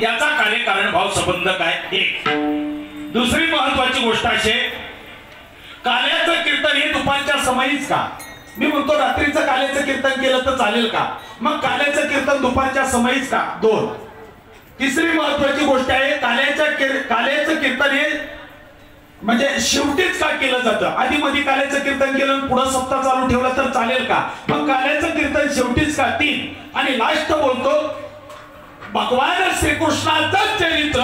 याचा कार्यकारण भाव संबंध काय? एक. दुसरी महत्वाची गोष्ट अशी, काल्याचं कीर्तन हे दुपारच्या समयीच का? मी म्हणतो रात्रीचं काल्याचं कीर्तन केलं तर चालेल का? मग काल्याचं कीर्तन दुपारच्या समयीच का? दोन. तिसरी महत्वाची गोष्ट आहे, काल्याचं कीर्तन हे म्हणजे शेवटीच का केलं जातं? आधी मध्ये काल्याचं कीर्तन केलं पुढे सप्ताह चालू ठेवला तर चालेल का? मग काल्याचं कीर्तन शेवटीच का? तीन. आणि लास्ट बोलतो, भगवान श्रीकृष्णाचं चरित्र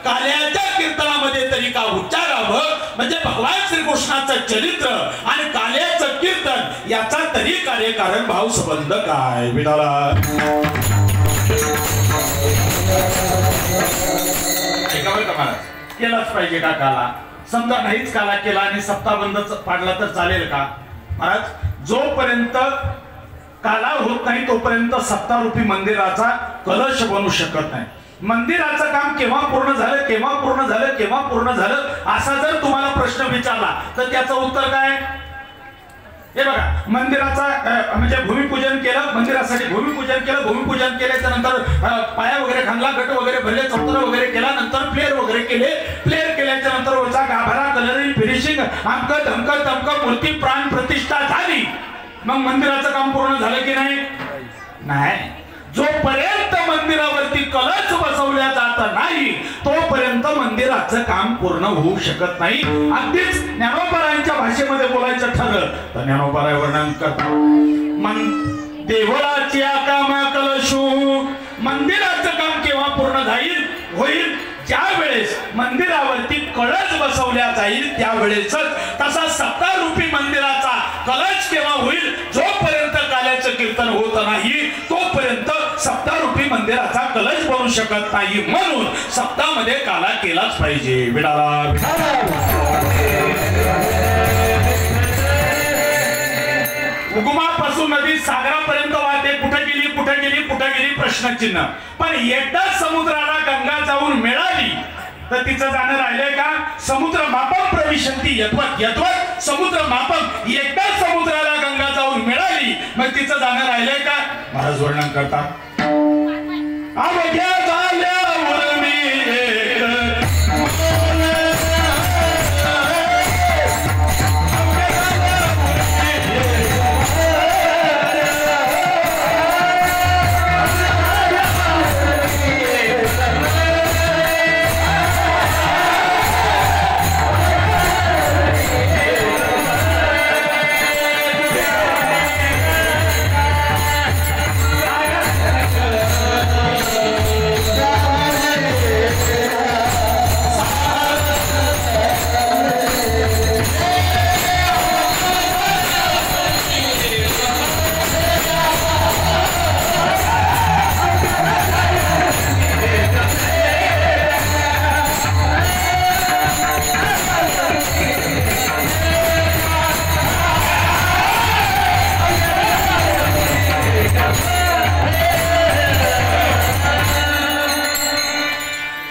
काल्याच्या कीर्तनामध्ये तरी का उच्चारावं? म्हणजे भगवान श्रीकृष्णाचं चरित्र आणि काल्याचं कीर्तन याचा तरी कार्यकारण भाव संबंध काय? विडाला केलाच पाहिजे का काला? समजा नाहीच काला केला आणि सप्ताह बंद पाडला तर चालेल का? महाराज, जोपर्यंत काला होत नाही तोपर्यंत सप्ताहरूपी मंदिराचा कलश बनू शकत नाही. मंदिराचं काम केव्हा पूर्ण झालं, केव्हा पूर्ण झालं, केव्हा पूर्ण झालं असा जर तुम्हाला प्रश्न विचारला तर त्याचं उत्तर काय? हे बघा, मंदिराचा म्हणजे भूमिपूजन केलं, मंदिरासाठी भूमिपूजन केलं, भूमिपूजन केल्याच्या नंतर पाया वगैरे खांदला, गट वगैरे भरले, चौतर वगैरे केला, नंतर प्लेअर वगैरे केले, प्लेअर केल्याच्या नंतर वरचा गाभारा, कलरिंग, फिनिशिंग, आमक धमक तमक, मूर्ती प्राण प्रतिष्ठा झाली. मग मंदिराचं काम पूर्ण झालं की नाही? नाही. जोपर्यंत मंदिरावरती कलश बसवल्या जात नाही तोपर्यंत मंदिराचं काम पूर्ण होऊ शकत नाही. अगदीच ज्ञानोबारांच्या भाषेमध्ये बोलायचं ठरलं तर ज्ञानोबाराय वर्णन करतात, देवळाची कामा कलशू. मंदिराचं काम केव्हा पूर्ण होईल? ज्या वेळेस मंदिरावरती कळस बसवल्या जाईल त्यावेळेसच. तसा सप्ताहरूपी मंदिराचा कलश केव्हा होईल? जोपर्यंत काल्याचं कीर्तन होत नाही तोपर्यंत सप्ताहरूपी मंदिराचा कलश बनू शकत नाही. म्हणून सप्ताहामध्ये काला केलाच पाहिजे. विडाला उगमापासून नदी सागरापर्यंत वाहते, कुठे गेली कुठे गेली कुठे गेली प्रश्नचिन्ह. पण एकदा समुद्राला गंगा जाऊन मिळाली तर तिचं जाणं राहिलंय का? समुद्र मापक प्रविशंती यद्वत यद्वत समुद्र मापक. एकदा समुद्राला गंगा जाऊन मिळाली मग तिचं जाणं राहिलंय का? महाराज वर्णन करतात, अवघ्या झाल्यावर मी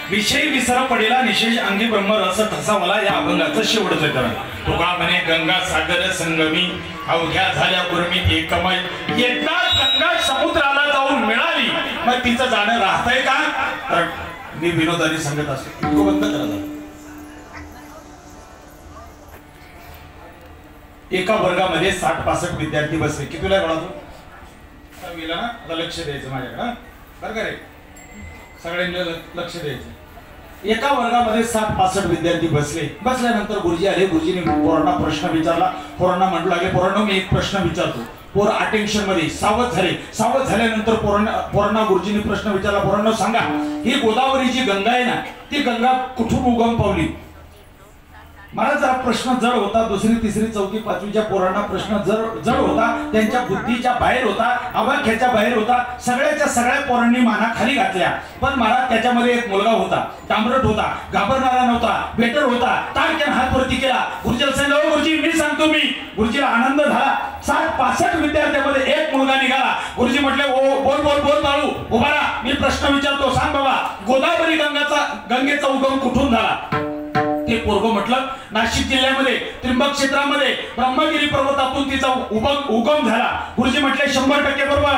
विषयी विसर पडेला निशेष अंगी ब्रह्म रस ठसा मला. या अभंगाचं शेवटचं करण. तुका म्हणे गंगा सागर संगमी अवघ्या झाल्या उर्मी एकमय. एकदा गंगा समुद्राला जाऊन मिळाली मग तिचं जाणं राहतंय का? तर मी विनोदाने सांगत असतो, तो बंद करा. एका वर्गामध्ये 60-65 विद्यार्थी बसले. कितीला कळा तू? गेला ना? आता लक्ष द्यायचं माझ्याकडे बरं का रे, सगळ्यांना लक्ष द्यायचं. एका वर्गामध्ये 60-65 विद्यार्थी बसले. बसल्यानंतर गुरुजी आले. गुरुजीने पोरांना प्रश्न विचारला. पोरांना म्हटलं लागले, पोरांनो मी एक प्रश्न विचारतो. पोर अटेन्शन मध्ये सावध झाले. सावध झाल्यानंतर पोरांना गुरुजीने प्रश्न विचारला, पोरांनो सांगा, ही गोदावरी जी गंगा आहे ना ती गंगा कुठून उगम पावली? मला जरा प्रश्न जड होता. दुसरी तिसरी चौथी पाचवीच्या पोरांना प्रश्न जड होता, त्यांच्या बुद्धीच्या बाहेर होता, अवाक्याच्या बाहेर होता. सगळ्याच्या सगळ्या पोरांनी माना खाली घातल्या. पण महाराज त्याच्यामध्ये एक मुलगा होता, तांबरट होता, घाबरणारा नव्हता, बेटर होता. तारक्यान हात वरती केला. गुरुजीला सांगितलं, गुरुजी मी सांगतो मी. गुरुजीला आनंद झाला. 60-65 विद्यार्थ्यामध्ये एक मुलगा निघाला. गुरुजी म्हटले, ओ बोल बोल बोल बाळू, उभा राहा, मी प्रश्न विचारतो, सांग बाबा, गोदावरी गंगेचा उगम कुठून झाला? ते पोरगं म्हटलं, नाशिक जिल्ह्यामध्ये त्र्यंबक क्षेत्रामध्ये ब्रह्मगिरी पर्वतातून तिचा उगम झाला. गुरुजी म्हटले 100% बरोबर,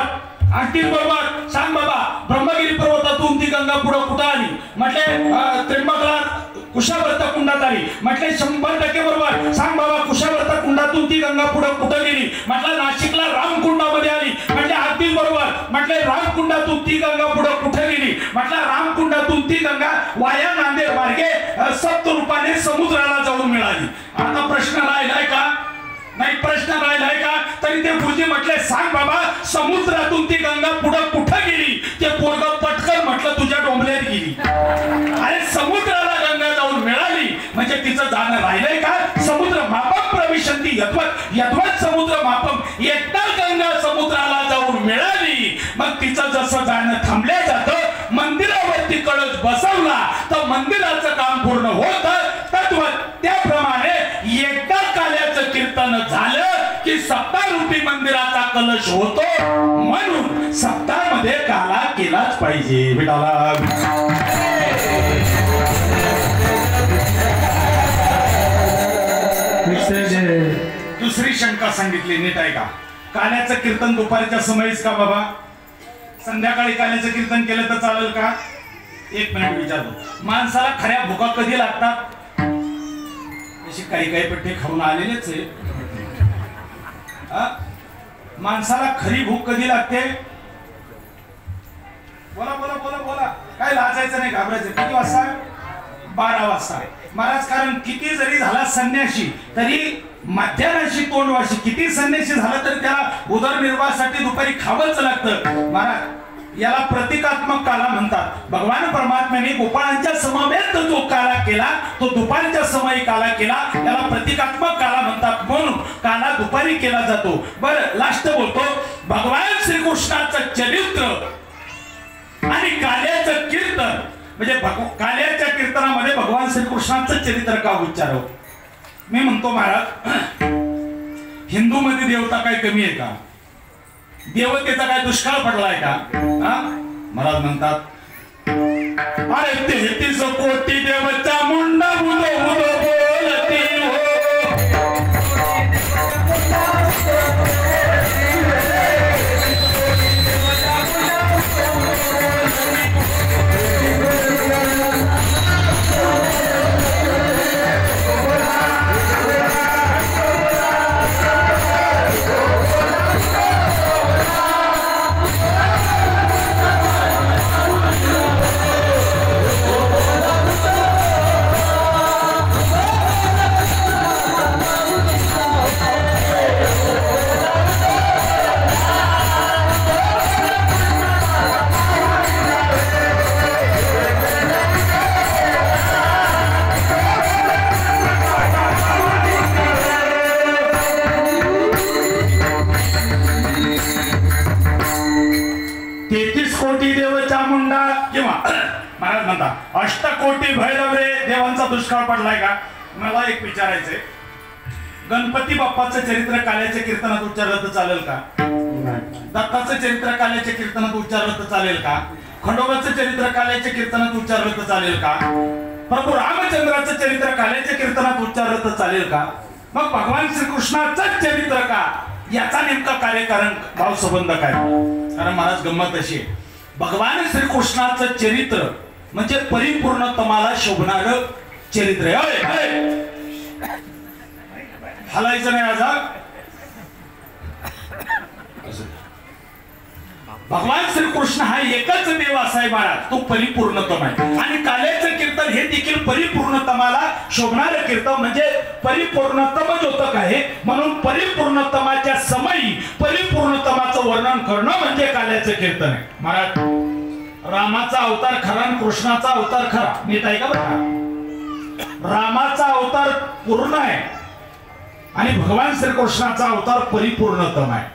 38 बरोबर. सांग बाबा, ब्रह्मगिरी पर्वतातून ती गंगा पुढे कुठं आली? त्र्यंबकला कुशावर्त कुंडात आली. म्हटले 100% बरोबर. सांग बाबा कुशावर्त कुंडातून ती गंगा पुढे कुठं गेली? म्हटलं नाशिकला रामकुंडामध्ये आली. म्हटले अगदी बरोबर. म्हटले रामकुंडातून ती गंगा पुढे कुठे गेली? म्हटलं रामकुंडातून ती गंगा वाया नांदेड मार्गे सप्तरूपाने समुद्राला जाऊन मिळाली. आता प्रश्न राहिलाय का? नाही प्रश्न राहिलाय का? तरी ते गुरुजी म्हटले सांग बाबा समुद्रातून ती गंगा पुढे कुठे गेली? ते पोरग पटकन म्हटलं तुझ्या डोंबल्यात गेली. अरे समुद्राला गंगा जाऊन मिळाली म्हणजे तिचं जाणं राहिलंय का? समुद्र मापम प्रविशंती यद्वत यद्वत समुद्र मापम. एकदा गंगा समुद्राला जाऊन मिळाली मग तिचं जसं जाणं थांबल्या जातं. मंदिरावरती कळस बसवला तर मंदिराचं काम पूर्ण होतं. तद्वत त्याप्रमाणे एकदा काल्याचं कीर्तन झालं की सप्तारूपी मंदिराचा कलश होतो. म्हणून सप्तामध्ये काला केलाच पाहिजे. विठाला दुसरी शंका सांगितली नीट आहे का? काल्याचं कीर्तन दुपारच्या समयीच का बाबा? संध्याकाळी काल्याचं कीर्तन केलं तर चालेल का? एक मिनिट विचारतो. माणसाला खऱ्या भुका कधी लागतात? अशी काही काही पट्टे खाऊन आलेलेच आहे. माणसाला खरी भूक कधी लागते? बोला बोला बोला बोला. काय लाजायचं नाही, घाबरायचं. किती वाजता? 12 वाजता. महाराज कारण किती जरी झाला संन्याशी तरी मध्यानाशी तोंडवाशी. किती संन्याशी झाला तरी त्याला उदरनिर्वाहासाठी दुपारी खावंच लागतं. महाराज याला प्रतिकात्मक काला म्हणतात. भगवान परमात्म्याने गोपाळांच्या समवेत जो काला केला तो दुपारच्या समयी काला केला. याला प्रतिकात्मक काला म्हणतात. म्हणून काला दुपारी केला जातो. बरं लास्ट बोलतो. भगवान श्रीकृष्णाचं चरित्र आणि काल्याचं कीर्तन म्हणजे काल्याच्या कीर्तनामध्ये भगवान श्रीकृष्णाचं चरित्र का उच्चारावं? मी म्हणतो महाराज हिंदू मध्ये देवता काय कमी आहे का? देवतेचा काय दुष्काळ पडलाय का? महाराज म्हणतात अरे 33 कोटी देवचा मुंडा मुदो मुदो बोलती हो. महाराज म्हणतात अष्टकोटी भैरव रे देवांचा दुष्काळ पडलाय का? मला एक विचारायचंय. गणपती बाप्पाचं चरित्र काल्याच्या कीर्तनात उच्चारलं तर चालेल का? दत्ताचं चरित्र काल्याच्या कीर्तनात उच्चारलं तर चालेल का? खंडोबाचं चरित्र काल्याच्या कीर्तनात उच्चारलं तर चालेल का? प्रभू रामचंद्राचं चरित्र काल्याच्या कीर्तनात उच्चारलं तर चालेल का? मग भगवान श्रीकृष्णाचं चरित्र का? याचा नेमका कार्यकारण भाव संबंध काय? कारण महाराज गंमत अशी आहे. भगवान श्रीकृष्णाचं चरित्र म्हणजे परिपूर्णतमाला शोभणार चरित्र आहे. हलायचं नाही आज. भगवान श्रीकृष्ण हा एकच देव असा आहे महाराज. तो परिपूर्णतम आहे. आणि काल्याचं कीर्तन हे देखील परिपूर्णतमाला शोभणारं कीर्तन म्हणजे परिपूर्णतम ज्योतक आहे. म्हणून परिपूर्णतमाच्या समयी परिपूर्णतमाचं वर्णन करणं म्हणजे काल्याचं कीर्तन आहे. महाराज रामाचा अवतार खरा आणि कृष्णाचा अवतार खरा. नीट आहे का बघा. रामाचा अवतार पूर्ण आहे आणि भगवान श्रीकृष्णाचा अवतार परिपूर्णतम आहे.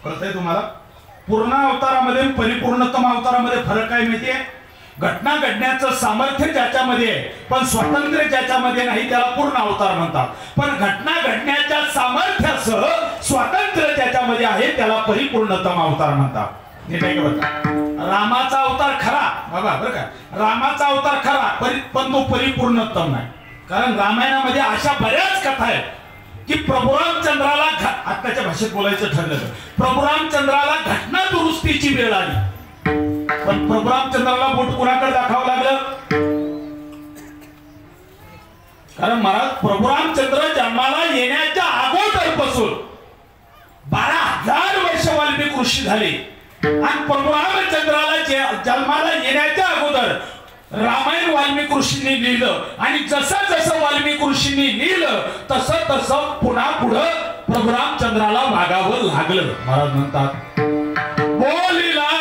कळतंय तुम्हाला? पूर्ण अवतारामध्ये परिपूर्णतम अवतारामध्ये फरक काय माहितीये? घटना घडण्याचं सामर्थ्य ज्याच्यामध्ये आहे पण स्वातंत्र्य ज्याच्यामध्ये नाही त्याला पूर्ण अवतार म्हणतात. पण घटना घडण्याच्या सामर्थ्यासह स्वातंत्र्य ज्याच्यामध्ये आहे त्याला परिपूर्णतम अवतार म्हणतात. रामाचा अवतार खरा बाबा बरं का. रामाचा अवतार खरा पण तो परिपूर्णतम नाही. कारण रामायणामध्ये अशा बऱ्याच कथा आहेत की प्रभू रामचंद्राला आत्ताच्या भाषेत बोलायचं ठरलं तर प्रभू रामचंद्राला घटना दुरुस्तीची वेळ आली पण प्रभू रामचंद्राला बोट कुणाकडे दाखवावं लागलं? कारण महाराज प्रभू रामचंद्र जन्माला येण्याच्या अगोदरपासून 12,000 वर्ष वाल्मिक ऋषी झाले आणि प्रभू रामचंद्राला जन्माला येण्याच्या अगोदर रामायण वाल्मिक ऋषींनी लिहिलं आणि जसं जसं वाल्मिक ऋषींनी लिहिलं तसं तसं पुन्हा पुढं प्रभू रामचंद्राला वागावं लागलं. महाराज म्हणतात बोलिला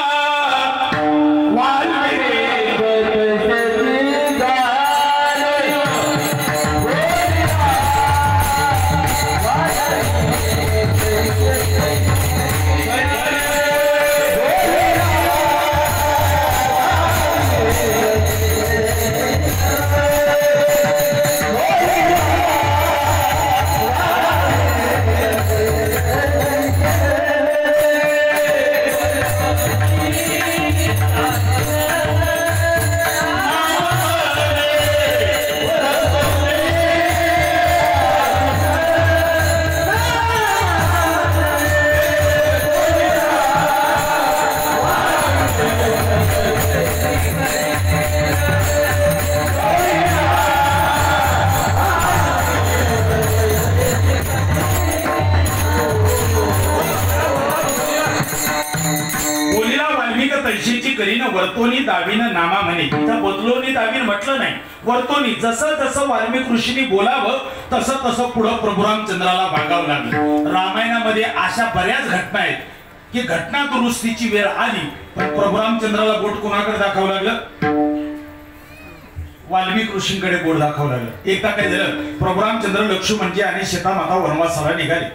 वर्तोनी दावीनं नामा म्हणे. इथं बदलोनी दावीन म्हटलं नाही, वर्तोनी. जसं जसं वाल्मिक ऋषींनी बोलावं तसं तसं पुढं प्रभू रामचंद्राला वागावं लागलं. रामायणामध्ये अशा बऱ्याच घटना आहेत की घटना दुरुस्तीची वेळ आली पण प्रभू रामचंद्राला बोट कोणाकडे दाखवावं लागलं? वाल्मिक ऋषींकडे बोट दाखवावं लागलं. एकदा काय झालं, प्रभू रामचंद्र लक्ष्मणजी आणि सीतामाता वनवासाला निघाले.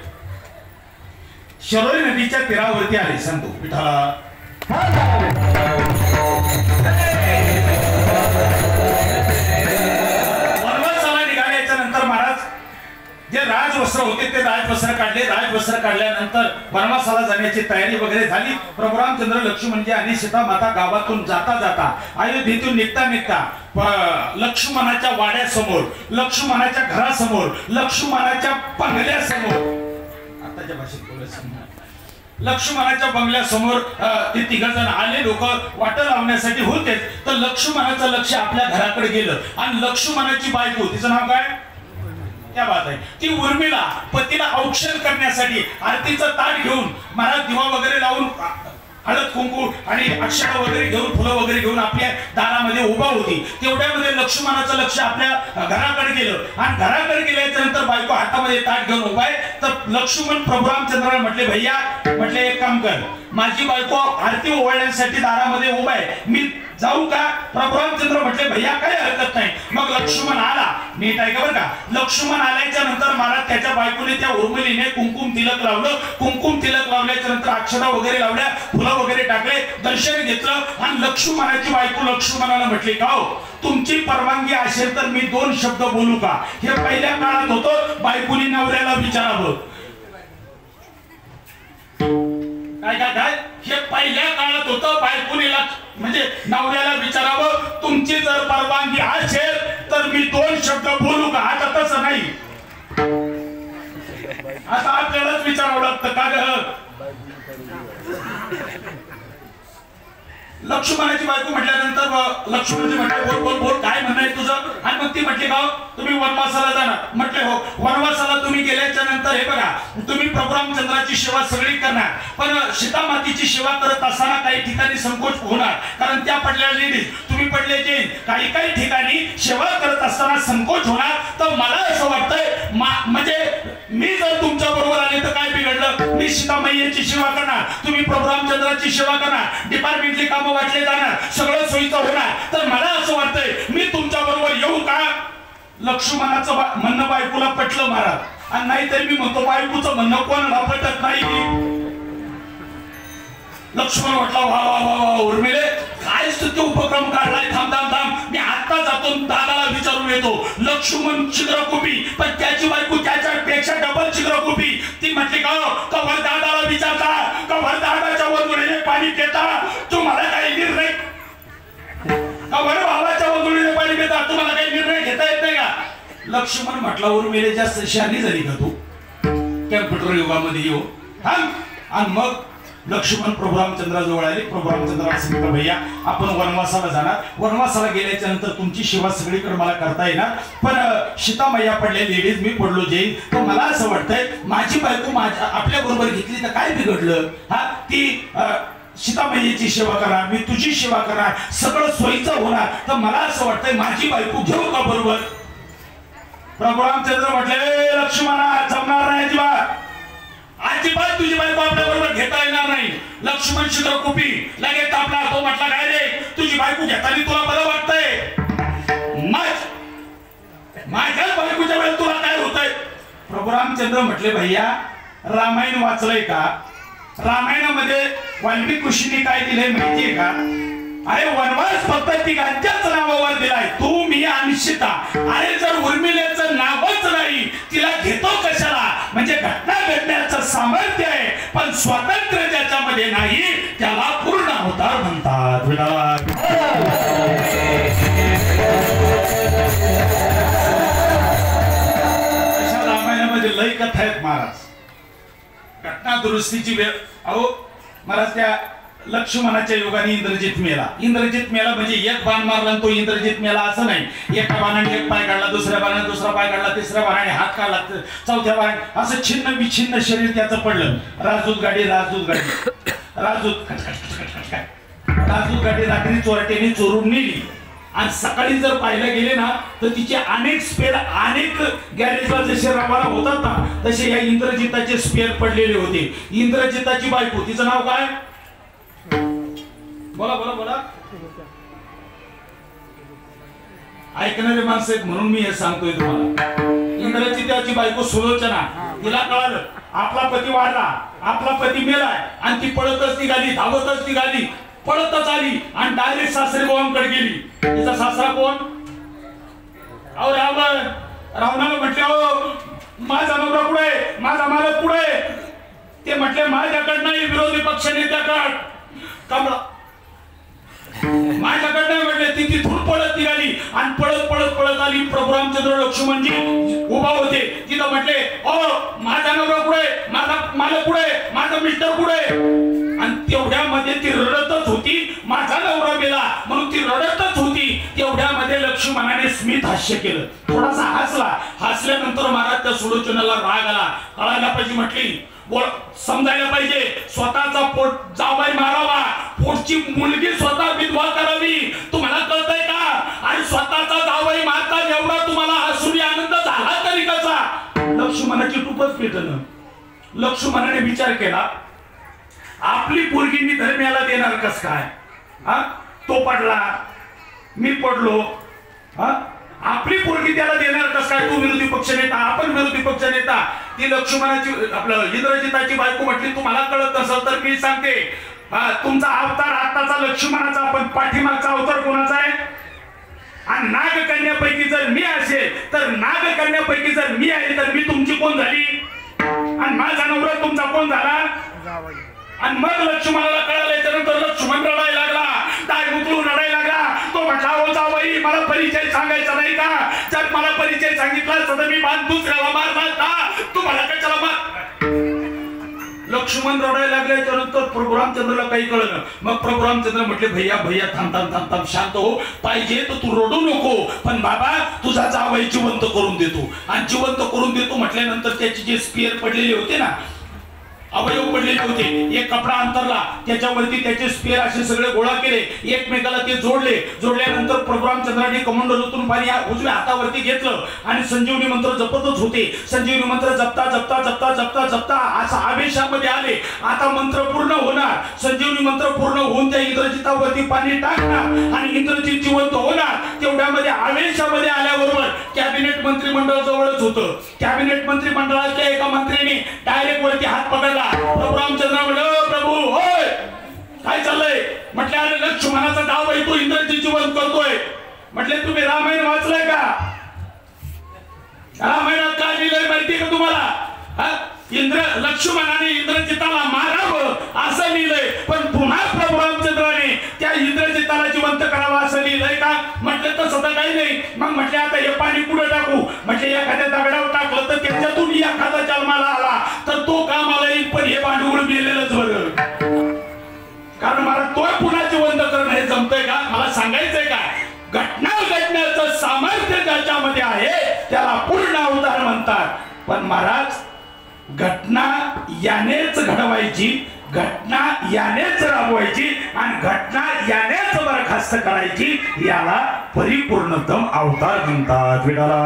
शरोरी नदीच्या तीरावरती आले. सांगतो विठाला वनवासाला निघाल्याच्या नंतर महाराज जे राजवस्त्र होते ते राजवस्त्र काढले. राजवस्त्र काढल्यानंतर वनवासाला जाण्याची तयारी वगैरे झाली. प्रभू रामचंद्र लक्ष्मणजी आणि सीतामाता गावातून जाता जाता अयोध्येतून निघता लक्ष्मणाच्या वाड्यासमोर, लक्ष्मणाच्या घरासमोर, लक्ष्मणाच्या बंगल्यासमोर, आताच्या भाषेत बोलायचं लक्ष्मणाच्या बंगल्यासमोर ते तिघजण आले. लोक वाट लावण्यासाठी होते तर लक्ष्मणाचं लक्ष आपल्या घराकडे गेलं आणि लक्ष्मणाची बायको, तिचं नाव काय, क्या बात आहे, ती उर्मिला पतीला औक्षण करण्यासाठी आरतीचं ताट घेऊन महाराज दिवा वगैरे लावून हळद कुंकू आणि अक्षता वगैरे घेऊन फुलं वगैरे घेऊन आपल्या दारामध्ये उभा होती. तेवढ्यामध्ये लक्ष्मणाचं लक्ष आपल्या घराकडे गेलं आणि घराकडे गेल्याच्या नंतर बायको हातामध्ये ताट घेऊन उभा आहे. तर लक्ष्मण प्रभू रामचंद्राला म्हटले, भैया म्हटले एक काम कर, माझी बायको आरती ओवाळण्यासाठी दारामध्ये उभा आहे, मी जाऊ का? प्रभू रामचंद्र म्हटले, भैया काही हरकत नाही. मग लक्ष्मण आला. नीट आहे का बरं का? लक्ष्मण आल्याच्या नंतर महाराज त्याच्या बायकोने त्या उर्मिलीने कुंकुम तिलक लावलं. कुंकुम तिलक लावल्याच्या नंतर अक्षता वगैरे लावल्या, फुलं वगैरे टाकले, दर्शन घेतलं आणि लक्ष्मणाची बायको लक्ष्मणाला म्हटली, का हो तुमची परवानगी असेल तर मी 2 शब्द बोलू का? हे पहिल्या काळात होतं, बायकोनी नवऱ्याला विचारावं. काय काय काय हे पहिल्या काळात होतं, बायकोनीला म्हणजे नवऱ्याला विचारावं, तुमची जर परवानगी असेल तर मी 2 शब्द बोलू का? आता तसं नाही, आता आपल्यालाच विचारावं लागतं का ग? लक्ष्मणाची बायको म्हटल्यानंतर लक्ष्मणजी म्हटले, बोल बोल बोल, काय म्हणणं आहे तुझं? आणि मग ती म्हटली, का तुम्ही वनवासाला जाणार? म्हटले हो. वनवासाला तुम्ही गेल्याच्या नंतर हे बघा, तुम्ही प्रभू रामचंद्राची सेवा सगळी करणार पण सीतामातीची सेवा करत असताना काही ठिकाणी संकोच होणार, कारण त्या पडल्या लेडीज, तुम्ही पडले जैन, काही काही ठिकाणी सेवा करत असताना संकोच होणार. तर मला असं वाटतंय म्हणजे मी जर तुमच्या बरोबर आले तर काय बिघडलं? मी सीतामाईची सेवा करणार, तुम्ही प्रभू रामचंद्राची सेवा करणार, डिपार्टमेंटली कामं वाटले जाणार, सगळं सोयीचं होणार. तर मला असं वाटतंय मी तुमच्या बरोबर येऊ का? लक्ष्मणाचं म्हणणं बायकोला पटलं महाराज. आणि नाहीतर मी म्हणतो बायकोचं म्हणणं कोणाला पटत नाही. लक्ष्मण म्हटला, वा वा वा वा उर्मिले, काय स्तुती उपक्रम काढलाय, थांब थांब थांब, मी आता जातो दादाला विचारून येतो. लक्ष्मण चित्रकुपी, पण त्याची बायको त्याच्यापेक्षा डबल चित्रकुपी. ती म्हटली, का कवर दादाला विचारता, कवर दादाच्या वधूने पाणी पिता, तुम्हाला काही निर्णय, कवर भावाच्या वधूने पाणी पिता, तुम्हाला काही निर्णय घेता येत नाही का? लक्ष्मण म्हटला, उर्मिले जास्त शहाणी झाली का तू? कॅम्प्युटर युगामध्ये येऊ. आणि मग लक्ष्मण प्रभू रामचंद्राजवळ आले. प्रभू रामचंद्राला सांगितलं, भैया आपण वनवासाला जाणार, वनवासाला गेल्याच्या नंतर तुमची सेवा सगळीकडे मला करता येणार, पण सीता मैया पडले लेडीज, मी पडलो जाईल. तर मला असं वाटतंय माझी बायको माझ्या आपल्या बरोबर घेतली तर काय बिघडलं? हा, ती सीता मैयाची सेवा करणार, मी तुझी सेवा करणार, सगळं सोयीचं होणार. तर मला असं वाटतंय माझी बायको घेऊ का बरोबर? प्रभू रामचंद्र म्हटले, लक्ष्मणा जमणार नाही अजिबात, अजिबात तुझी बायको आपल्या बरोबर घेता येणार नाही. लक्ष्मण चित्रकुपी लगेच आपला तो म्हटला, काय रे तुझी बायको घेताना तुला बरं वाटतंय? माझ्याच बायकोच्या वेळेस तुला काय होतंय? प्रभू रामचंद्र म्हटले, भैया रामायण वाचलंय का? रामायणामध्ये वाल्मिक ऋषींनी काय दिलंय माहितीये का? अरे वनवास फक्त तिघांच्याच नावावर दिलाय, तू मी आणि सीता. अरे जर उर्मिलेचं नावच नाही, तिला घेतो कशाला? म्हणजे घटना घडण्याचं सामर्थ्य आहे, पण स्वातंत्र्य ज्याच्यामध्ये नाही त्याला पूर्ण अवतार म्हणतात. अशा रामायणामध्ये लय कथा आहेत महाराज. घटना दुरुस्तीची वेळ. अहो महाराज, त्या लक्ष्मणाच्या योगाने इंद्रजित मेला. इंद्रजित मेला म्हणजे एक बाण मारला तो इंद्रजित मेला असं नाही. एका बाणाने एक पाय काढला, दुसऱ्या बाणाने दुसरा पाय काढला, तिसऱ्या बाणाने हात काढला, चौथ्या बाणाने असं छिन्न विछिन्न शरीर त्याचं पडलं. राजदूत गाडी राजदूत गाडी रात्री चोरट्याने चोरून नेली. आणि सकाळी जर पाहायला गेले ना तर तिचे अनेक स्पेअर, अनेक गॅरेजला जसे रवाना होतात ना तसे या इंद्रजिताचे स्पेअर पडलेले होते. इंद्रजिताची बायको, तिचं नाव काय? बोला बोला बोला. ऐकणारे माणसं आहेत म्हणून मी हे सांगतोय तुम्हाला. इंद्रजिताची बायको सुलोचना, तिला कळालं आपला पती वाढला, आपला पती मेलाय, आणि ती पळतच निघाली, धावतच निघाली, पळतच आली आणि डायरेक्ट सासरे भावांकडे गेली. तिचा सासरा कोण? अहो रावणाला म्हटले, हो माझा नवरा कुठे, माझा मालक कुठे? ते म्हटले माझ्याकडे नाही, विरोधी पक्ष नेत्याकडे. कमळा माझ्याकडे नाही म्हटले. ती तिथून पळत निघाली आणि पळत पळत पळत आली. प्रभू रामचंद्र लक्ष्मणजी उभा होते. तिथं म्हटले, ओ माझा नवरा कुठे, माझा मालक कुठे, माझा मिस्टर कुठे? आणि तेवढ्यामध्ये ती रडतच होती. माझा नवरा मेला म्हणून ती रडतच होती. तेवढ्यामध्ये लक्ष्मणाने स्मित हास्य केलं, थोडासा हसला. हसल्यानंतर महाराज त्या सुलोचनाला राग आला. कळायला पाहिजे म्हटली, समजायला पाहिजे, स्वतःचा पोट जावाई मारावा, पोटची मुलगी स्वतः विधवा करावी. तुम्हाला कळतंय का? आणि स्वतःचा जावाई मारता एवढा तुम्हाला हसून आनंद झाला तरी कसा? लक्ष्मणाची टूपच पेटलं. लक्ष्मणाने विचार केला, आपली पोरगी मी धर्म्याला देणार कस काय? हा, तो पडला, मी पडलो, हा, आपली पोरगी त्याला देणार कस काय? तू विरोधी पक्ष नेता, आपण विरोधी पक्ष नेता. ती लक्ष्मणाची आपलं इंद्रजिताची बायको म्हटली, तुम्हाला कळत नसेल तर मी सांगते, तुमचा अवतार आताचा लक्ष्मणाचा, पण पाठीमागचा अवतार कोणाचा आहे? आणि नागकन्यापैकी जर मी असेल तर नागकन्यापैकी जर मी आहे तर मी तुमची कोण झाली? आणि माझा नवरा तुमचा कोण झाला? आणि मग लक्ष्मणाला कळाल्याच्या नंतर लक्ष्मण रडायला लागला, टाय उचलून रडायला लागला. तो म्हटला, हो जावई मला परिचय सांगायचा नाही का? जर मला परिचय सांगितला तर मी बाण दुसऱ्याला मारणार का? तुम्हाला कशाला मार? लक्ष्मण रडायला लागल्याच्या नंतर प्रभू रामचंद्रला काही कळलं. मग प्रभू रामचंद्र म्हटले, भैया भैया थांब थांब थांब थांब, शांत हो. पाहिजे तर तू रडू नको, पण बाबा तुझा जावई जिवंत करून देतो. आणि जिवंत करून देतो म्हटल्यानंतर त्याचे जे स्पेअर पडलेले होते ना, अवयव पडलेले होते, एक कपडा अंतरला, त्याच्यावरती त्याचे स्पेअर असे सगळे गोळा केले, एकमेकाला ते जोडले. जोडल्यानंतर प्रभू रामचंद्राने कमंडलूतून पाणी उजव्या हातावरती घेतलं आणि संजीवनी मंत्र जपतच होते. संजीवनी मंत्र जपता जपता जपता जपता जपता असं आवेशामध्ये आले. आता मंत्र पूर्ण होणार, संजीवनी मंत्र पूर्ण होऊन त्या इंद्रजितावरती पाणी टाकणार आणि इंद्रजित जिवंत होणार. तेवढ्यामध्ये आवेशामध्ये आल्याबरोबर कॅबिनेट मंत्रिमंडळ जवळच होतं. कॅबिनेट मंत्रिमंडळाच्या एका मंत्र्याने डायरेक्ट वरती हात पकडला. प्रभू रामचंद्र म्हणले, प्रभू होय काय चाललंय? म्हटले, अरे लक्ष्मणाचा डाव आहे, तो इंद्रजित जिवंत करतोय. म्हटले, तुम्ही रामायण वाचलंय का? रामायणात काय लिहिलंय माहितीये का तुम्हाला? लक्ष्मणाने इंद्रजिताला मारावं असं लिहिलंय, पण पुन्हा प्रभू रामचंद्राने त्या इंद्रजिताला जिवंत करावं असं लिहिलंय का? म्हटलं तसं तर काही नाही. मग म्हटले, आता हे पाणी कुठे टाकू? म्हटले, एखाद्या दगडावर टाकलं तर त्याच्यातून एखादा जन्माला आला तर तो कामाला येईल, पण हे भांडवल गेलेलंच बरं. कारण मला तो पुन्हा जिवंत करणं हे जमतंय का? मला सांगायचंय काय? घटना घडण्याचं सामर्थ्य ज्याच्यामध्ये आहे त्याला पूर्ण अवतार म्हणतात. पण महाराज घटना यानेच घडवायची, घटना यानेच राबवायची आणि घटना यानेच बरखास्त करायची, याला परिपूर्णतम अवतार म्हणतात. विठाला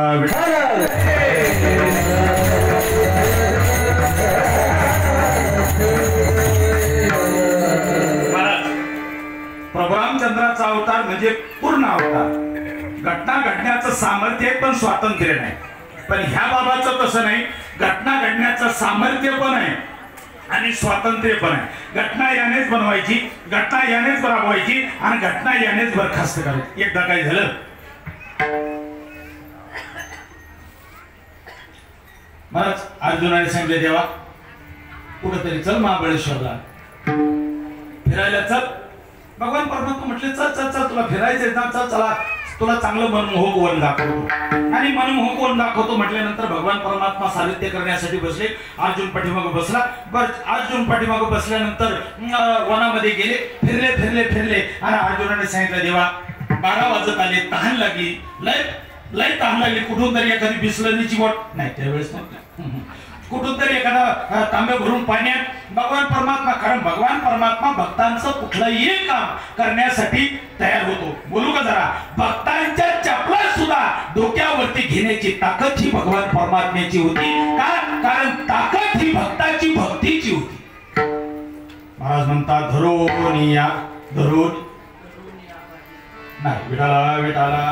महाराज प्रभू रामचंद्राचा अवतार म्हणजे पूर्ण अवतार. घटना घडण्याचं सामर्थ्य पण स्वातंत्र्य नाही. पण ह्या बाबाचं तसं नाही. घटना घडण्याचं सामर्थ्य पण आहे आणि स्वातंत्र्य पण आहे. घटना यानेच बनवायची, घटना यानेच राबवायची आणि घटना यानेच बरखास्त करायची. एकदा काय झालं, महाराज अर्जुनाने सांगितले देवा कुठंतरी चल महाबळेश्वरला फिरायला चल. भगवान परमात्मा म्हटले चल चल चल तुला फिरायचंय ना, चल चला तुला चांगलं मनमोहक वन दाखवतो. आणि मनमोहक वन दाखवतो म्हटल्यानंतर भगवान परमात्मा साहित्य करण्यासाठी बसले. अर्जुन पाठीमागं बसला. अर्जुन पाठीमागं बसल्यानंतर वनामध्ये गेले, फिरले फिरले फिरले आणि अर्जुनाने सांगितलं देवा 12 वाजत आले, तहान लागली, लय तहान लागली. कुठून तरी एखादी बिस्लरीची बॉट नाही त्यावेळेस नव्हती, कुठून तरी एखादा तांबे भरून पाण्यात भगवान परमात्मा, कारण भगवान परमात्मा भक्तांचं कुठलंही काम करण्यासाठी तयार होतो. बोलू का जरा, भक्तांच्या चपला सुद्धा डोक्यावरती घेण्याची ताकद ही भगवान परमात्म्याची होती. का? कारण ताकद ही भक्ताची भक्तीची होती. महाराज म्हणतात धरून या, धरून नाही विठाला विठाला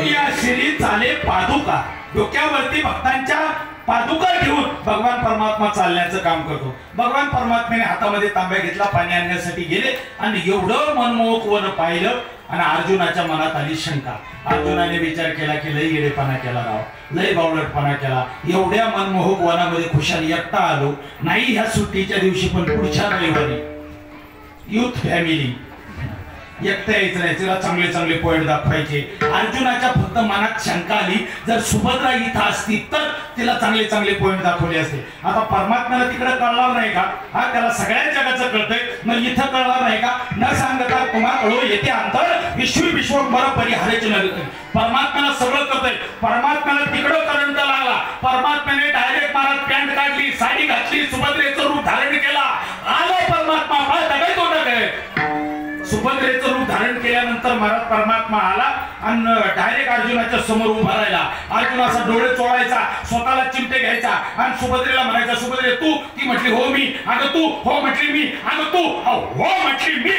या श्री चाले पादुका. डोक्यावरती भक्तांच्या पादुका घेऊन भगवान परमात्मा चालण्याचं काम करतो. भगवान परमात्म्याने हातामध्ये तांब्या घेतला, पाणी आणण्यासाठी गेले आणि एवढं मनमोहक वन पाहिलं आणि अर्जुनाच्या मनात आली शंका. अर्जुनाने विचार केला की लय येडेपणा केला राव, लय बावळटपणा केला. एवढ्या मनमोहक वनामध्ये खुशाल एकटा आलो नाही ह्या सुट्टीच्या दिवशी, पण पुढच्या रविवारी युथ फॅमिली एकटा यायचं नाही, तिला चांगले चांगले पॉइंट दाखवायचे. अर्जुनाच्या फक्त मनात शंका आली जर सुभद्रा इथं असती तर तिला चांगले चांगले पॉइंट दाखवले असते. आता परमात्म्याला तिकडे कळणार नाही का? हा त्याला सगळ्या जगाचं कळतंय, मग इथं कळणार नाही का? न सांगता तुम्हा कळो येते अंतर विश्वंभर परिहाराचे नव्हे. परमात्म्याला सगळं कळतंय. परमात्म्याला तिकडं करंट लागला. परमात्म्याने डायरेक्ट महाराज पॅन्ट काढली, साडी घातली, सुभद्रेचं रूप धारण केला. आला परमात्मा, काय तोटा काय? सुभद्रेचं रूप धारण केल्यानंतर महाराज परमात्मा आला आणि डायरेक्ट अर्जुनाच्या समोर उभा राहिला. अर्जुन असा डोळे चोळायचा, स्वतःला चिमटे घ्यायचा आणि सुभद्रेला म्हणायचा सुभद्रे तू. ती म्हटली हो मी. अगं तू. हो म्हटली मी. अगं तू. हो म्हटली मी.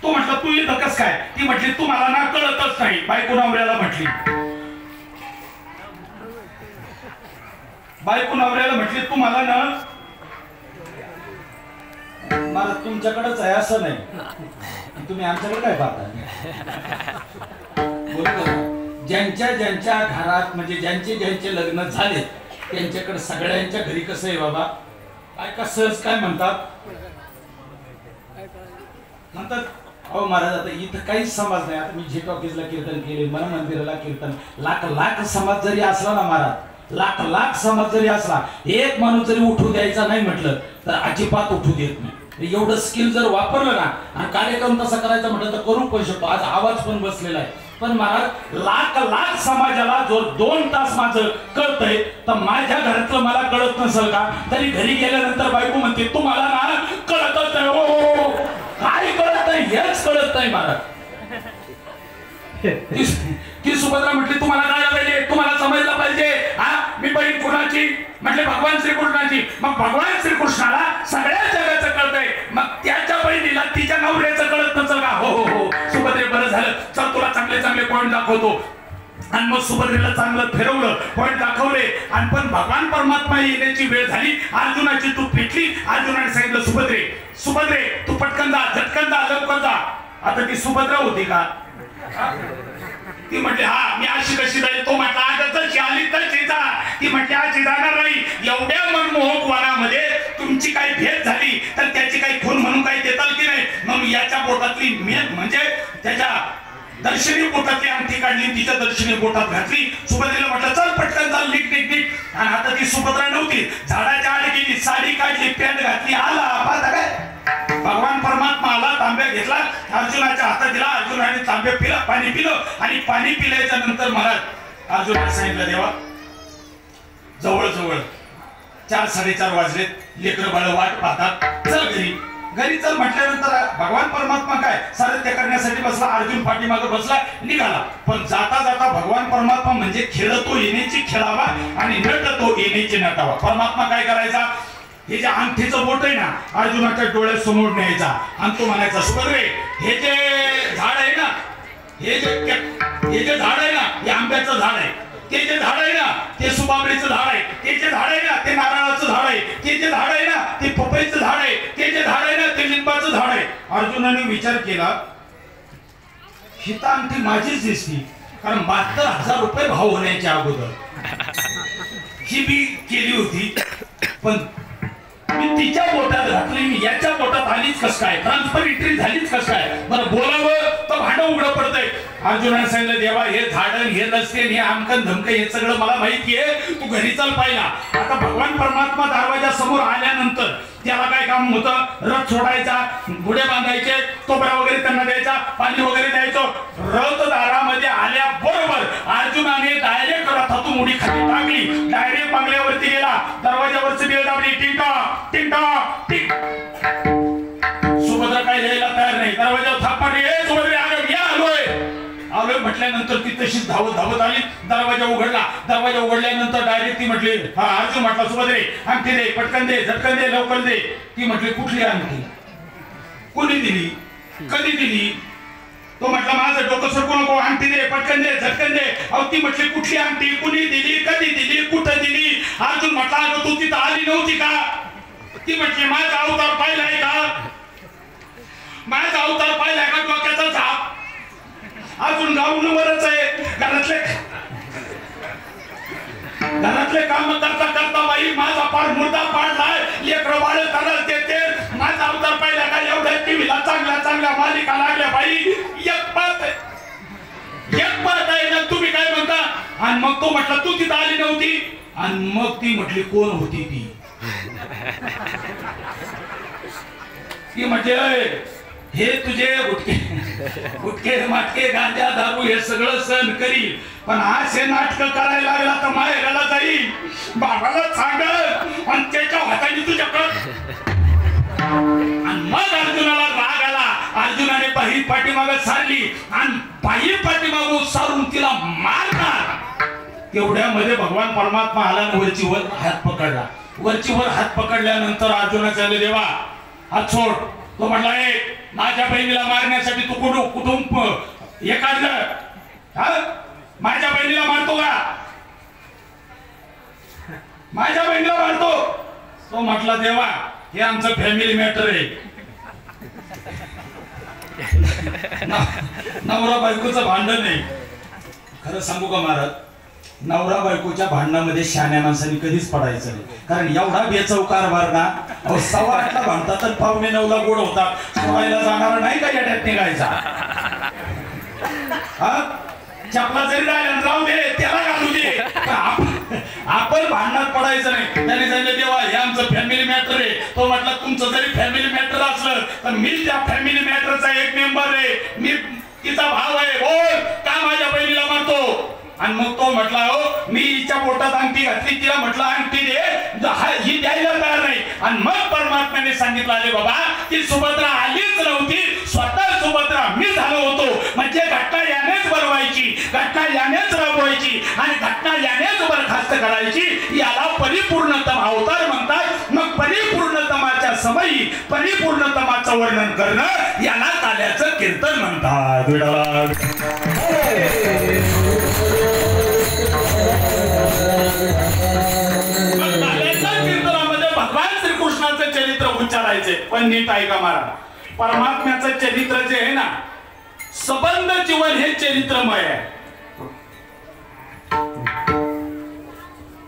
तू म्हटलं तू इथं कस काय? ती म्हटली तू मला ना कळतच नाही. बायको नवऱ्याला म्हटली, बायको नवऱ्याला म्हटली तू मला ना, मला तुमच्याकडेच आहे असं नाही, तुम्ही आमच्याकडे काय पाहता? ज्यांच्या ज्यांच्या घरात म्हणजे ज्यांचे ज्यांचे लग्न झाले त्यांच्याकडे सगळ्यांच्या घरी कसं आहे बाबा, काय का सहज काय म्हणतात अहो महाराज आता इथं काहीच समाज नाही. आता मी झेट ऑफिसला कीर्तन केले, मन मंदिराला कीर्तन, लाख लाख समाज जरी असला ना महाराज, लाख लाख समाज जरी असला, एक माणूस जरी उठू द्यायचा नाही म्हटलं तर अजिबात उठू देत नाही. एवढं स्किल जर वापरलं ना आणि कार्यक्रम तसा करायचा म्हटलं तर करू पण शकतो. आज आवाज पण बसलेला आहे. पण महाराज लाख लाख समाजाला जो 2 तास माझं कळतंय तर माझ्या घरातलं मला कळत नसेल का? तरी घरी गेल्यानंतर बायको म्हणते तुम्हाला ना कळतच नाही. हो काय कळत नाही हेच कळत नाही महाराज. ती सुभद्रा म्हटली तुम्हाला काय पाहिजे, तुम्हाला समजलं पाहिजे. हा मी बहीण कुणाची? म्हटले भगवान श्रीकृष्णाची. मग भगवान श्रीकृष्णाला सगळ्या जगाचं कळतंय, मग त्याच्या बहिणीला तिच्या नवऱ्याचं कळत नसेल का? हो हो हो सुभद्रे बरं झालं, चल तुला चांगले चांगले पॉइंट दाखवतो. आणि मग सुभद्रेला चांगलं फिरवलं, पॉइंट दाखवले. आणि पण भगवान परमात्मा येण्याची वेळ झाली, अर्जुनाची तू पिटली. अर्जुनाने सांगितलं सुभद्रे सुभद्रे तू पटकन जा, झटकन जा, लवकर जा. आता ती सुभद्रा होती का? ती म्हटली हा मी अशी कशी जाईल? तो म्हटला आजच आली तर जा. ती म्हटली आज जाणार नाही. एवढ्या मनमोहक वनामध्ये तुमची काही भेट झाली तर त्याची काही खून म्हणून काही देताल की नाही? मग याच्या पोटातली मेद म्हणजे त्याच्या दर्शनी बोटातली अंगठी काढली, तिच्या दर्शनी बोटात घातली. सुभद्रेला म्हटलं चल पटकन चाल, निघ निघ निघ. आणि आता ती सुभद्रा नव्हती, झाडाच्या आड गेली, साडी काढली, पॅन्ट घातली, आला पाहता काय भगवान परमात्मा आला, तांब्या घेतला, अर्जुनाच्या हातात दिला. अर्जुनाने तांब्या पिला, पाणी पिलं. आणि पाणी पिल्याच्या नंतर महाराज अर्जुनाने सांगितलं देवा जवळ 4-4:30 वाजलेत, लेकरं बाळ वाट पाहतात, चल घरी. घरी चल म्हटल्यानंतर भगवान परमात्मा काय सारथ्य करण्यासाठी बसला. अर्जुन पाठीमागे बसला, निघाला. पण जाता जाता भगवान परमात्मा म्हणजे खेळतो येण्याची खेळावा आणि नटतो येण्याची नटावा. परमात्मा काय करायचा, हे जे अंगठीचं बोट आहे ना अर्जुनाच्या डोळ्यासमोर न्यायचा आणि तो म्हणायचा सुभद्रे हे जे झाड आहे ना, हे जे झाड आहे ना, हे आंब्याचं झाड आहे. ते जे झाड आहे ना ते सुपाबरीचं झाड आहे. ते जे झाड आहे ना ते नारळाचं झाड आहे. ते जे झाड आहे ना ते पपईचं झाड आहे. ते जे झाड आहे ना ते लिंबाचं झाड आहे. अर्जुनाने विचार केला ही तर अंगठी माझीच दिसती, कारण 72,000 रुपये भाव होण्याच्या अगोदर ही मी केली होती. पण मी तिच्या पोटात घातली, मी याच्या पोटात आलीच कस काय, ट्रान्सफर एंट्री झालीच कस काय. बरं बोलावं तर भांडं उघडं पडतंय. अर्जुनाने सांगितलं देवा हे झाडं हे रस्ते हे आमकन धमकं हे सगळं मला माहिती आहे, तू घरी चल पाहिला. आता भगवान परमात्मा दरवाजा समोर आल्यानंतर त्याला काय काम होतं, रथ सोडायचा, घोडे बांधायचे, तोबरा वगैरे त्यांना द्यायचा, पाणी वगैरे द्यायचं. रथ दारामध्ये आल्याबरोबर अर्जुनाने डायरेक्ट रथातून उडी खाली टाकली, डायरेक्ट बंगल्यावरती गेला, दरवाजावरची बेल दाबली, टिंटा टिंटा टिंग. सुभद्रा काय द्यायला तयार नाही, दरवाजावर थाप मारली, ए सुभद्रे आलोय, या आलोय म्हटल्यानंतर ती तशीच धावत आली. दरवाजा उघडला. दरवाजा उघडल्यानंतर डायरेक्ट ती म्हटली, हा अर्जुन म्हटला सुभद्रे अंगठी दे, पटकन दे, झटकन दे, लवकर दे. ती म्हटली कुठली अंगठी, कोणी दिली, कधी दिली. तो म्हटला माझं डोकं सरकू नको, अंगठी दे, पटकन दे, झटकन दे. अहो ती म्हटली कुठली अंगठी, कुणी दिली, कधी दिली, कुठं दिली. अर्जुन म्हटला अगं तू तिथं आली नव्हती का. ती म्हटली माझा अवतार पाहिलाय का, माझा अवतार पाहिलाय का, डोक्याचा झाप अजून गाऊनवरच आहे. घरातले काम करता करता बाई माझा पार मुर्दा पाडलाय, लेकरं बाळ करत देते, माझा अवतार पाहिला का, एवढ्या टीव्हीला चांगल्या मालिका लागल्या बाई. एक बात आहे ना, तुम्ही काय म्हणता. आणि मग तो म्हटला तू तिथं आली नव्हती. आणि मग ती म्हटली कोण होती ती. ती म्हटली हे तुझे गुटके माटके गांजा दारू हे सगळं सहन करील, पण आज हे नाटक करायला लागला तर माहेराला जाईल, बाबाला सांगल आणि त्याच्या हाताने तुझ्याकडं. आणि मग अर्जुनाला राग आला. अर्जुनाने बाही पाठीमाग सारली आणि बाही पाठीमागून सारून तिला मारणार. तेवढ्यामध्ये भगवान परमात्मा आला आणि वरची वर हात पकडला. वरची वर हात पकडल्यानंतर अर्जुनाचा देवा हात सोड. तो म्हटला एक माझ्या बहिणीला मारण्यासाठी तू कुठून हे काढलं, माझ्या बहिणीला मारतो का, माझ्या बहिणीला मारतो. तो म्हटला देवा हे आमचं फॅमिली मॅटर आहे. नवरा बायकोचं भांडण नाही. खरं सांगू का महाराज, नवरा बायकोच्या भांडणामध्ये शहाण्या माणसांनी कधीच पडायचं नाही. कारण एवढा बेचौकार मारना 8:15 भांडतात तर 8:45 गोड होतात. सोडायला जाणारा नाही का याड्यात निघायचा. चपला जरी राहू दे, त्याला घालू दे, आपण भांडणात पडायचं नाही. त्याने सांगितलं देवा हे आमचं फॅमिली मॅटर आहे. तो म्हटलं तुमचं जरी फॅमिली मॅटर असलं तर मी त्या फॅमिली मॅटरचा एक मेंबर आहे, मी तिचा भाव आहे. बोल का माझ्या बहिणीला मारतो. आणि मग तो म्हटला हो मी हिच्या पोटात अंगठी घातली, तिला म्हटलं अंगठी दे, ही द्यायला तयार नाही. आणि मग परमात्म्याने सांगितलं अरे बाबा ती सुभद्रा आलीच नव्हती, स्वतः सुभद्रा मी झालो होतो. म्हणजे घटना यानेच बनवायची, घटना यानेच राबवायची आणि घटना यानेच बरखास्त करायची. याला परिपूर्णतम अवतार म्हणतात. मग परिपूर्णतमाच्या समयी परिपूर्णतमाचं वर्णन करणं याला ताल्याचं कीर्तन म्हणतात. कीर्तनामध्ये भगवान श्रीकृष्णाचं चरित्र उच्चारायचे. पण नीट ऐका महाराज, परमात्म्याचं चरित्र जे आहे ना सबंध जीवन हे चरित्रमय आहे.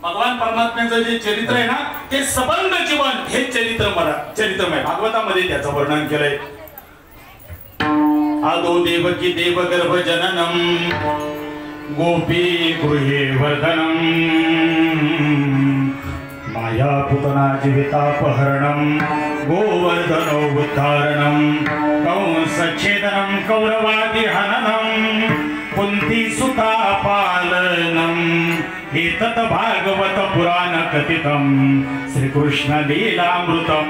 भगवान परमात्म्याचं जे चरित्र आहे ना ते सबंध जीवन हे चरित्रमय. भागवतामध्ये त्याचं वर्णन केलंय. आदो देवकी देवगर्भ जननम गोपी गृहे वर्धनम माया पुतना जीवितापहरणम गोवर्धनो उद्धारणम कंसच्छेदनम कौरवादि हननम कुंती सुता पालनम एतत् भागवत पुराण कथितम श्रीकृष्ण लीलामृतम।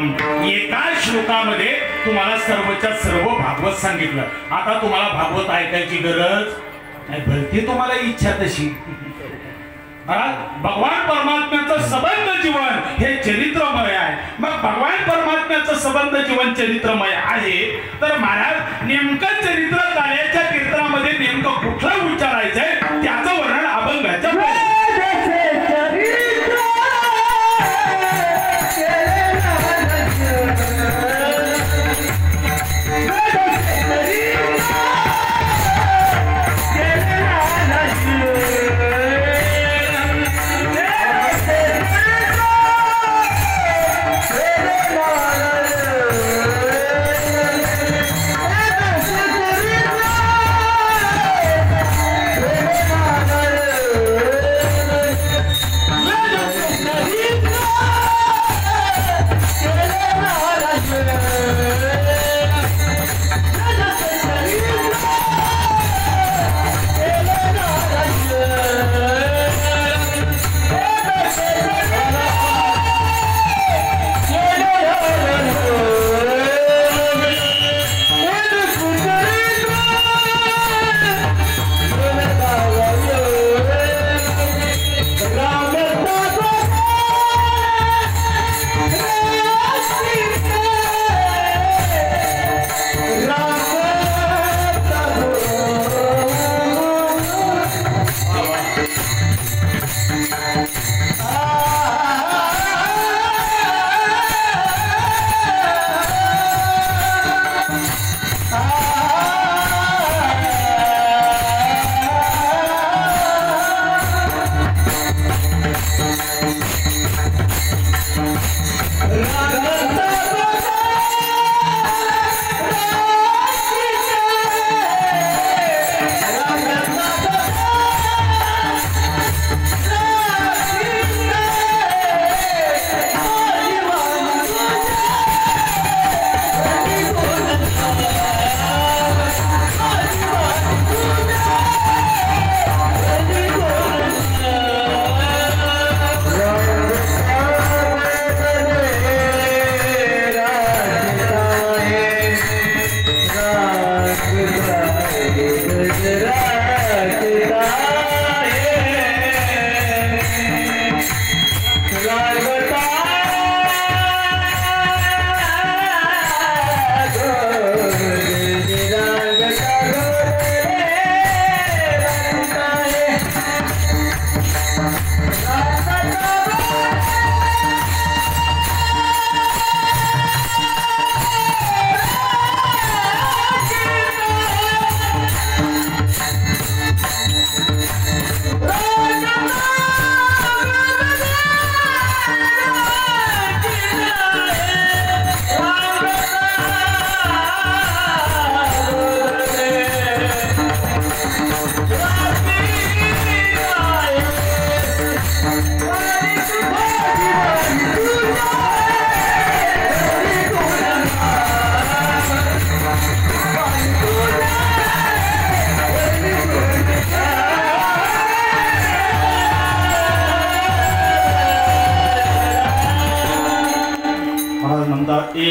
एका श्लोकामध्ये तुम्हाला सर्वच्या सर्व भागवत सांगितलं। आता तुम्हाला भागवत ऐकायची गरज नाही, भलती तुम्हाला इच्छा तशी। भगवान परमात्म्याचं संबंध जीवन हे चरित्रमय आहे। मग भगवान परमात्म्याचं संबंध जीवन चरित्रमय आहे तर महाराज नेमकं चरित्र कार्याच्या कीर्तनामध्ये नेमकं कुठलं विचारायचंय त्याचं वर्णन अभंगाच्या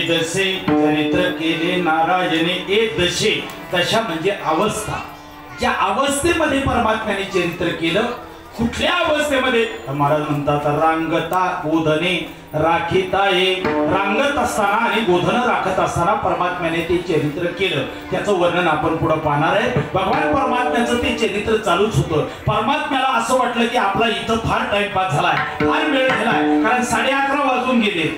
जसे चरित्र केले नारायणे एक दशे दशा म्हणजे अवस्था, ज्या अवस्थेमध्ये परमात्म्याने चरित्र केलं कुठल्या अवस्थेमध्ये महाराज म्हणतात रांगता गोधने राखिता ये रांगत असताना आणि गोधन राखत असताना परमात्म्याने ते चरित्र केलं त्याचं वर्णन आपण पुढे पाहणार आहे। भगवान परमात्म्याचं ते चरित्र चालूच होतं। परमात्म्याला असं वाटलं की आपला इथं फार टाइमपास झालाय, फार वेळ झालाय, कारण 11:30 वाजून गेले,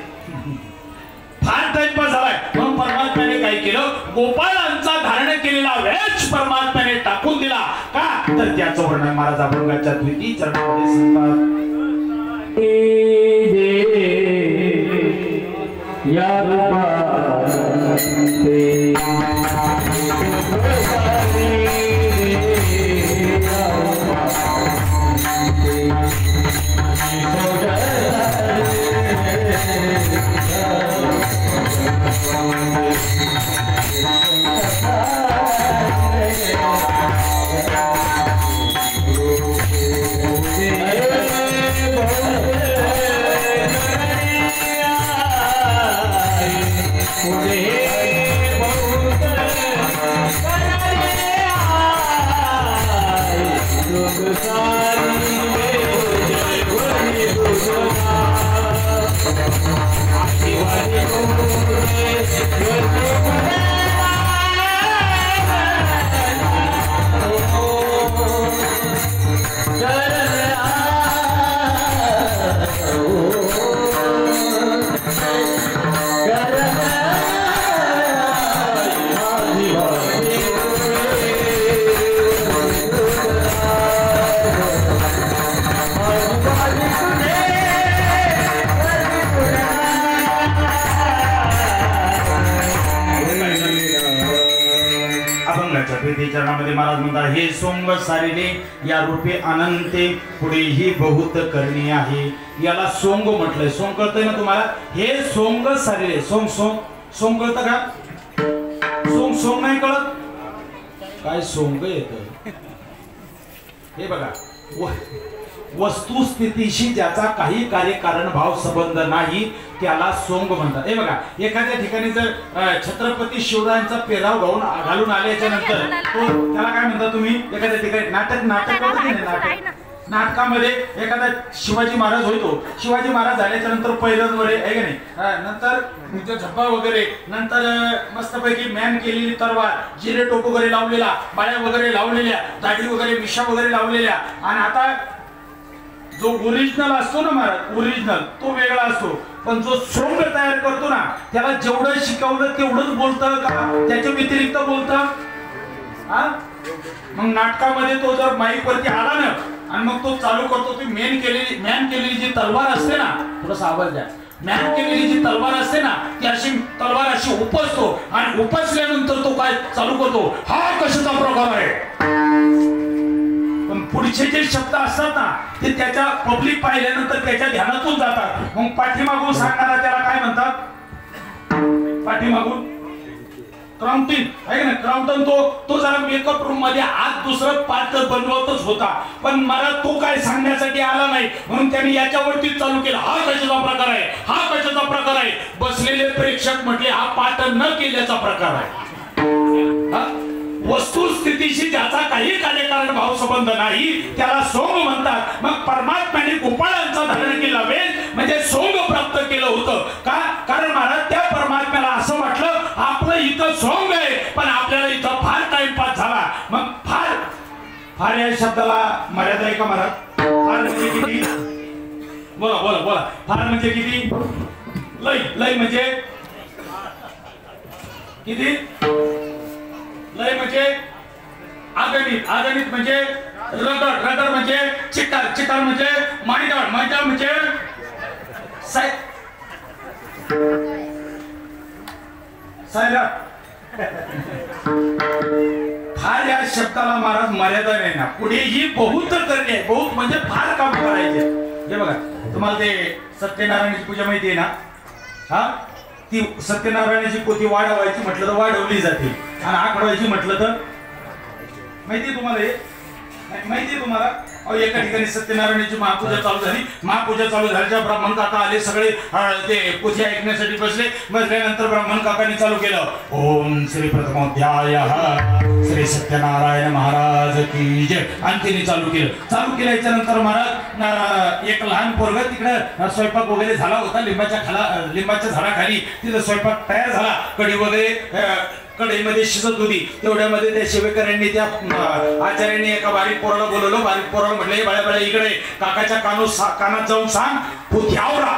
फार टाइमपास झालाय। म्हणून परमात्म्याने काय केलं गोपाळांचा धारण केलेला वेश परमात्म्याने टाकून दिला का तर त्याचं वर्णन महाराज अभंगाच्या द्वितीय चरणामध्ये सांगतात। या रूपा चरणामध्ये महाराज म्हणतात हे सोंग सारिले या रूपे अनंते पुढेही बहुत करणी आहे. याला सोंग म्हटलंय. सोंग कळतंय ना तुम्हाला? हे सोंग सारिले. सोंग सोंग सोंग कळतं का? सोंग सोंग नाही कळत काय? सोंग येत हे बघा. वस्तुस्थितीशी ज्याचा काही कार्यकारण भाव संबंध नाही त्याला सोंग म्हणतात. हे बघा, एखाद्या ठिकाणी जर छत्रपती शिवरायांचा पेराव घालून आल्याच्या नंतर त्याला काय म्हणता तुम्ही? एखाद्या ठिकाणी नाटक नाटकामध्ये एखादा शिवाजी महाराज होतो. शिवाजी महाराज झाल्याच्या नंतर पैरजवर आहे का नाही, नंतर तुमच्या झब्बा वगैरे, नंतर मस्तपैकी मॅन केलेली तलवार, जिरे टोप वगैरे लावलेला, बाळ्या वगैरे लावलेल्या, दाढी वगैरे, मिशा वगैरे लावलेल्या. आणि आता जो ओरिजिनल असतो ना महाराज, ओरिजिनल तो वेगळा असतो. पण जो सोंग तयार करतो ना त्याला जेवढं शिकवलं तेवढंच बोलतं का? त्याच्या व्यतिरिक्त बोलतं? मग नाटकामध्ये तो जर माईक वरती आला ना आणि मग तो चालू करतो, ती मॅन केलेली जी तलवार असते ना, थोडासा आवाज द्या, मॅन केलेली जी तलवार असते ना ती अशी तलवार अशी उपसतो आणि उपसल्यानंतर तो काय चालू करतो, हा कशाचा प्रकार आहे. पण पुढचे जे शब्द असतात ना ते त्याच्या पब्लिक पाहिल्यानंतर त्याच्या ध्यानातून जातात. मग पाठीमागून सांगणारा त्याला काय म्हणतात? पाठीमागून क्राउंटिंग आहे ना, क्राउंटन तो जरा मेकअप रूम मध्ये आज दुसरं पात्र बनवतच होता, पण मला तो काय सांगण्यासाठी आला नाही म्हणून त्याने याच्यावरती चालू केलं, हा कशाचा प्रकार आहे, हा कशाचा प्रकार आहे. बसलेले प्रेक्षक म्हटले हा पाठ न केल्याचा प्रकार आहे. वस्तुस्थितीशी ज्याचा काही कार्यकारण भाव संबंध नाही त्याला सोंग म्हणतात. मग परमात्म्याने गोपाळांचा धारण केला वेद म्हणजे सोंग प्राप्त केलं होतं का? कारण महाराज त्या परमात्म्याला असं वाटलं आपलं इथं सोंग आहे पण आपल्याला इथं फार टाइमपास झाला. मग फार या शब्दाला मर्यादा आहे का महाराज? फार म्हणजे किती? बोला बोला बोला. फार म्हणजे किती? लय म्हणजे किती? लय म्हणजे अगणित, अगणित म्हणजे रगड, रगड म्हणजे चिकार, चिकार म्हणजे मैदान, मैदान म्हणजे फार या शब्दाला महाराज मर्यादा नाही ना. पुढेही बहुत करणे, बहुत म्हणजे फार काम करायचे. हे बघा, तुम्हाला ते सत्यनारायणाची पूजा माहिती आहे ना? हा, ती सत्यनारायणाची पोथी वाढवायची म्हटलं तर वाढवली जाते आणि आखडवायची म्हटलं तर माहिती तुम्हाला? हे माहिती तुम्हाला? एका ठिकाणी सत्यनारायणाची महापूजा चालू झाली. महापूजा चालू झाल्याच्या ब्राह्मण काका आले, सगळे ते पोथी ऐकण्यासाठी बसल्यानंतर ब्राह्मण काकांनी चालू केलं, ओम श्री प्रथमोध्यायः श्री सत्यनारायण महाराज की जय. आणि त्यांनी चालू केलं. चालू केल्याच्या नंतर महाराज एक लहान पोरग तिकडे स्वयंपाक वगैरे झाला होता लिंबाच्या झाडाखाली. तिथं स्वयंपाक तयार झाला, कढी वगैरे कढईमध्ये शिजत होती. तेवढ्यामध्ये त्या सेवेकऱ्यांनी त्या आचार्यांनी एका बारीक पोराला बोलवलं. बारीक पोराला म्हटलं, बाळ्या बाळ्या इकडे काकाच्या कानात जाऊन सांग पोथी आवरा.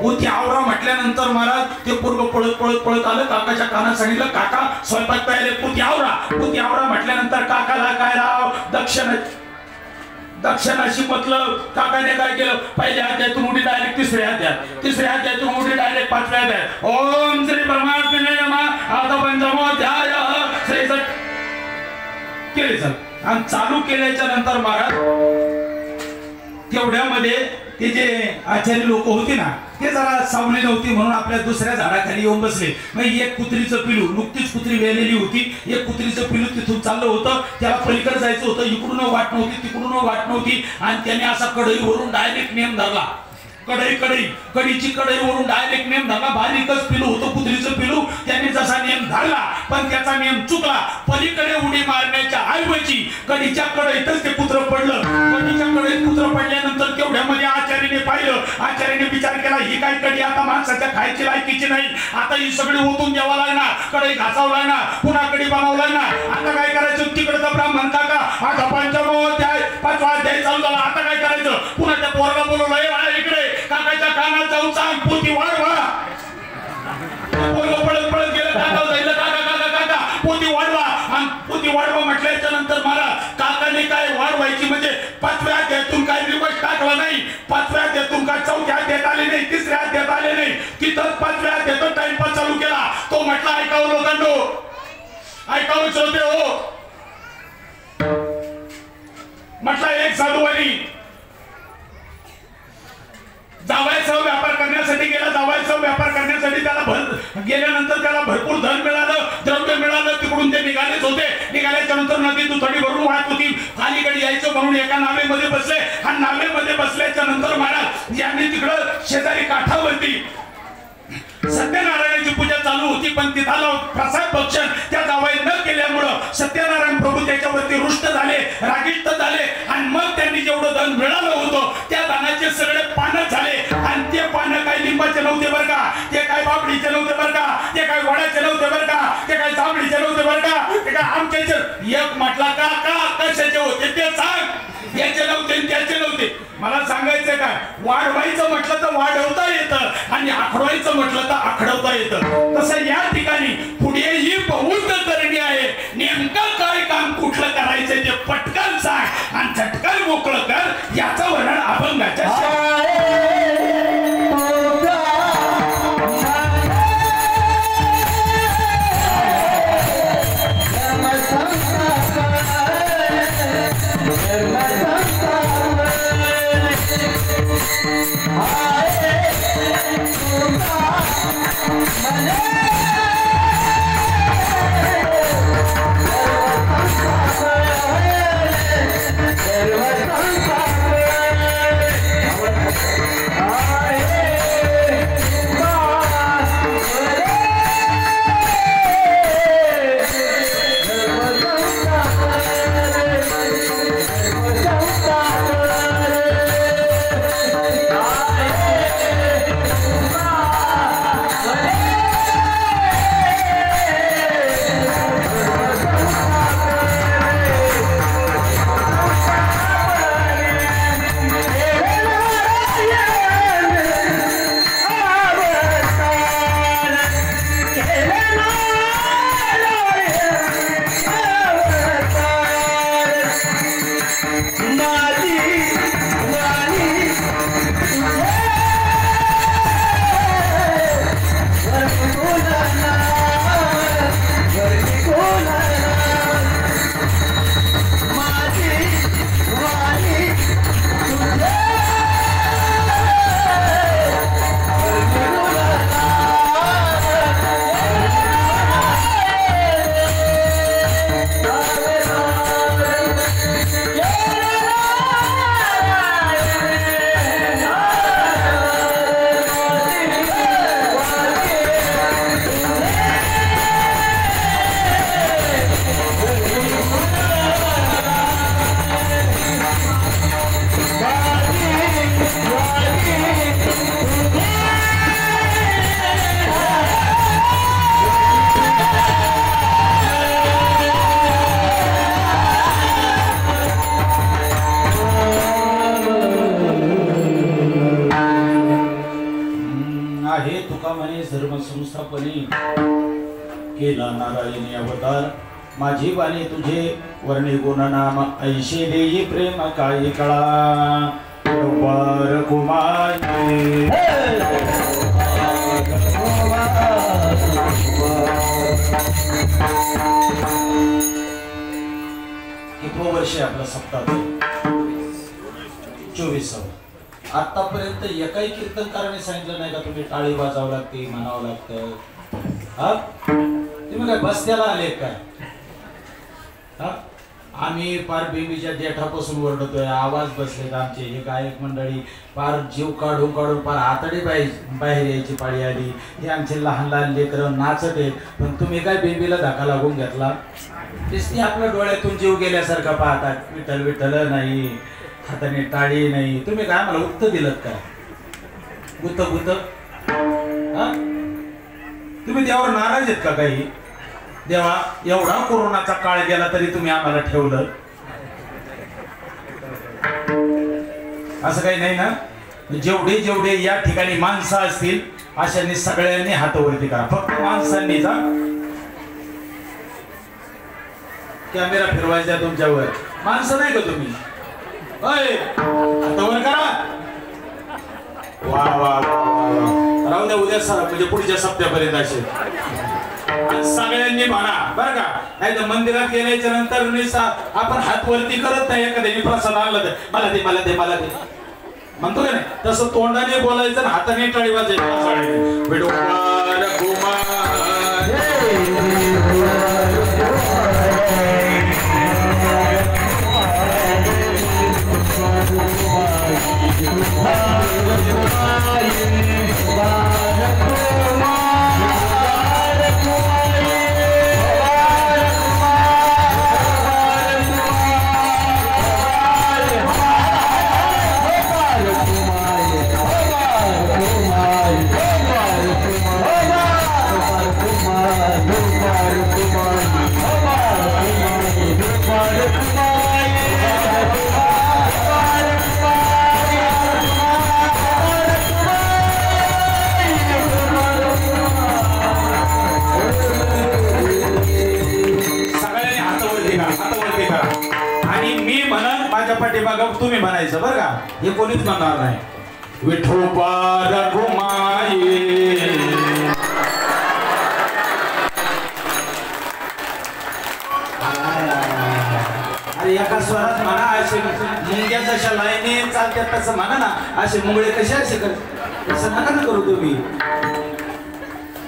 पोथी आवरा म्हटल्यानंतर महाराज ते पोरग पळत पळत पळत आलं. काकाच्या कानात सांगितलं, काका स्वयंपाक तयार, पोथी आवरा. पोथी आवरा म्हटल्यानंतर काकाला काय राव दक्षिणाशी मतलब काकाने काय केलं, पहिल्या अध्यायातून उडी डायरेक्ट तिसऱ्या अध्यायात, तिसऱ्या अध्यायातून उडी डायरेक्ट पाचव्या अध्यायात. ओम श्री परमात्मने नमः आता पंचमोध्याय श्री केले. आणि चालू केल्याच्या नंतर महाराज तेवढ्यामध्ये ते जे आचार्य लोक होते ना ते जरा सावली नव्हती म्हणून आपल्या दुसऱ्या झाडाखाली येऊन बसले. मग एक कुत्रीचं पिलू, नुकतीच कुत्री वेलेली होती, एक कुत्रीचं पिलू तिथून चाललं होतं, त्याला पलीकडे जायचं होतं, इकडून वाट नव्हती तिकडून वाट नव्हती आणि त्याने असा कढईवरून डायरेक्ट नेम धरला. कडीची कढईवरून डायरेक्ट नेम धरला. बारीकच पिलू होतं कुत्रीचं पिलू, त्याने जसा नेम धरला पण त्याचा नेम चुकला. पलीकडे उडी मारण्याच्या ऐवजी कडीच्या कढईतच ते कुत्र पडलं. कडीच्या कढईत कुत्र पडल्यानंतर तेवढ्यामध्ये आचार्याने पाहिलं. आचार्याने विचार केला ही काय कडी आता माणसाच्या खायची लायकीची नाही, आता ही सगळी ओतून द्यावा लागणार, कढई घासावं लागणार, पुन्हा कडी बनावं लागणार. आता काय करायचं? तिकडचा ब्राह्मण काका आता पंचमोध्याय 5वा अध्याय चालू झाला, आता काय करायचं? पुन्हा त्या पोराला बोलवलं, इकडे काकाच्या कानात जाऊन सांग पोती वाढवा. पळत पळत गेलं, काका जायला काका काका काका पोती वाढवा. आणि पोती वाढवा म्हटल्याच्या नंतर मला काकाने काय वाढवायची म्हणजे 5व्या अध्यायातून काय रिवर्स टाकला नाही, 5व्या अध्यायातून काय 4थ्या अध्यायात आले नाही, 3ऱ्या अध्यायात आले नाही, तिथं 5व्या अध्यायात टाइमपास चालू केला. तो म्हटला ऐकावं लोकांनो, ऐकावं श्रोते हो, म्हटला एक साधूवानी जावायचा व्यापार करण्यासाठी गेला. जावायचा व्यापार करण्यासाठी त्याला गेल्यानंतर त्याला भरपूर धन मिळालं, द्रव्य मिळालं. तिकडून ते निघालेच होते. निघाल्याच्या नंतर नदी दुथडी भरून वाहत होती. खालीकडे यायचं म्हणून एका नावेमध्ये बसले. आणि नावेमध्ये बसल्याच्या नंतर महाराज यांनी तिकडं शेजारी काठावरती सत्यनारायणाची पूजा चालू होती, पण तिथला प्रसाद भक्षण त्या जावई न केल्यामुळं सत्यनारायण प्रभू त्याच्यावरती रुष्ट झाले, रागिष्ट झाले. आणि मग त्यांनी जेवढं धन मिळालं होतं त्या धनाचे सगळे पानं झाले. आणि ते पानं काही लिंबाचे नव्हते बरं का, ते काय बाबडीचे नव्हते बरं का, ते काय वडाचे नव्हते बरं का, ते काय जांभळीचे नव्हते बरं का, ते काय आमच्याचे. एक म्हटला का कशाचे होते ते सांग, याचे नव्हते त्याचे नव्हते. मला सांगायचं काय, वाढवायचं म्हटलं तर वाढवता येतं आणि आखडवायचं म्हटलं तर आखडवता येतं. तसं या ठिकाणी पुढे ही बहुत करणी आहे. नेमकं काय काम कुठलं करायचं ते पटकन सांग आणि झटकन मोकळं कर. याचं वर्णन अभंगाच्या संस्थापनी केला नारायणी अवतार. माझी वाणी तुझे वर्णी गुण नाम ऐशी देई प्रेम काय कळा कुमार कुमार. कितवं वर्ष आहे आपलं? सप्ताह 24. आतापर्यंत एकाही कीर्तनकाराने सांगितलं नाही का तुम्ही टाळी वाजावं लागते, म्हणावं लागतं? हा, तुम्ही काय बसत्याला आले काय? हा, आम्ही पार बेबीच्या देठापासून ओरडतोय, आवाज बसलेत आमचे हे गायक मंडळी, पार जीव काढून काढून पार आतडी बाहेर यायची पाळी आली. हे आमचे लहान लहान लेकरं नाचत आहेत, पण तुम्ही काय बेबीला धक्का लागून घेतला? तेच आपल्या डोळ्यातून जीव गेल्यासारखा पाहतात. विठ्ठल विठ्ठल नाही, हाताने टाळी नाही. तुम्ही काय मला उत्तर दिलं काय? गुत गुत तुम्ही देवावर नाराज आहेत का काही? देवा, एवढा कोरोनाचा काळ गेला तरी तुम्ही आम्हाला ठेवलं, असं काही नाही ना? जेवढे जेवढे या ठिकाणी माणसं असतील अशांनी सगळ्यांनी हात वरती करा. फक्त माणसांनी जा, कॅमेरा फिरवायचा तुमच्यावर. माणसं नाही का तुम्ही? हात वर करा. वा वा वा, राहू द्या उद्या म्हणजे पुढच्या सप्त्यापर्यंत असे सगळ्यांनी म्हणा बरं का. नाही तर मंदिरात गेल्याच्या नंतर आपण हात वरती करत नाही. एखाद्याने प्रसाद आणला तर मला दे मला दे मला दे म्हणतो का नाही, तसं तोंडाने बोलायचं आणि हाताने टाळी वाजायची. विठोबा रघुमा पाठीमाग तुम्ही म्हणायचं बरं का. हे कोणीच म्हणणार नाही. विठोबा रघुमाई अरे एका स्वरात म्हणा. असे मुंग्या जशा लाईनी चालतात तसं म्हणा ना. असे मुंगळे कसे असे कर तसं नका ना करू तुम्ही.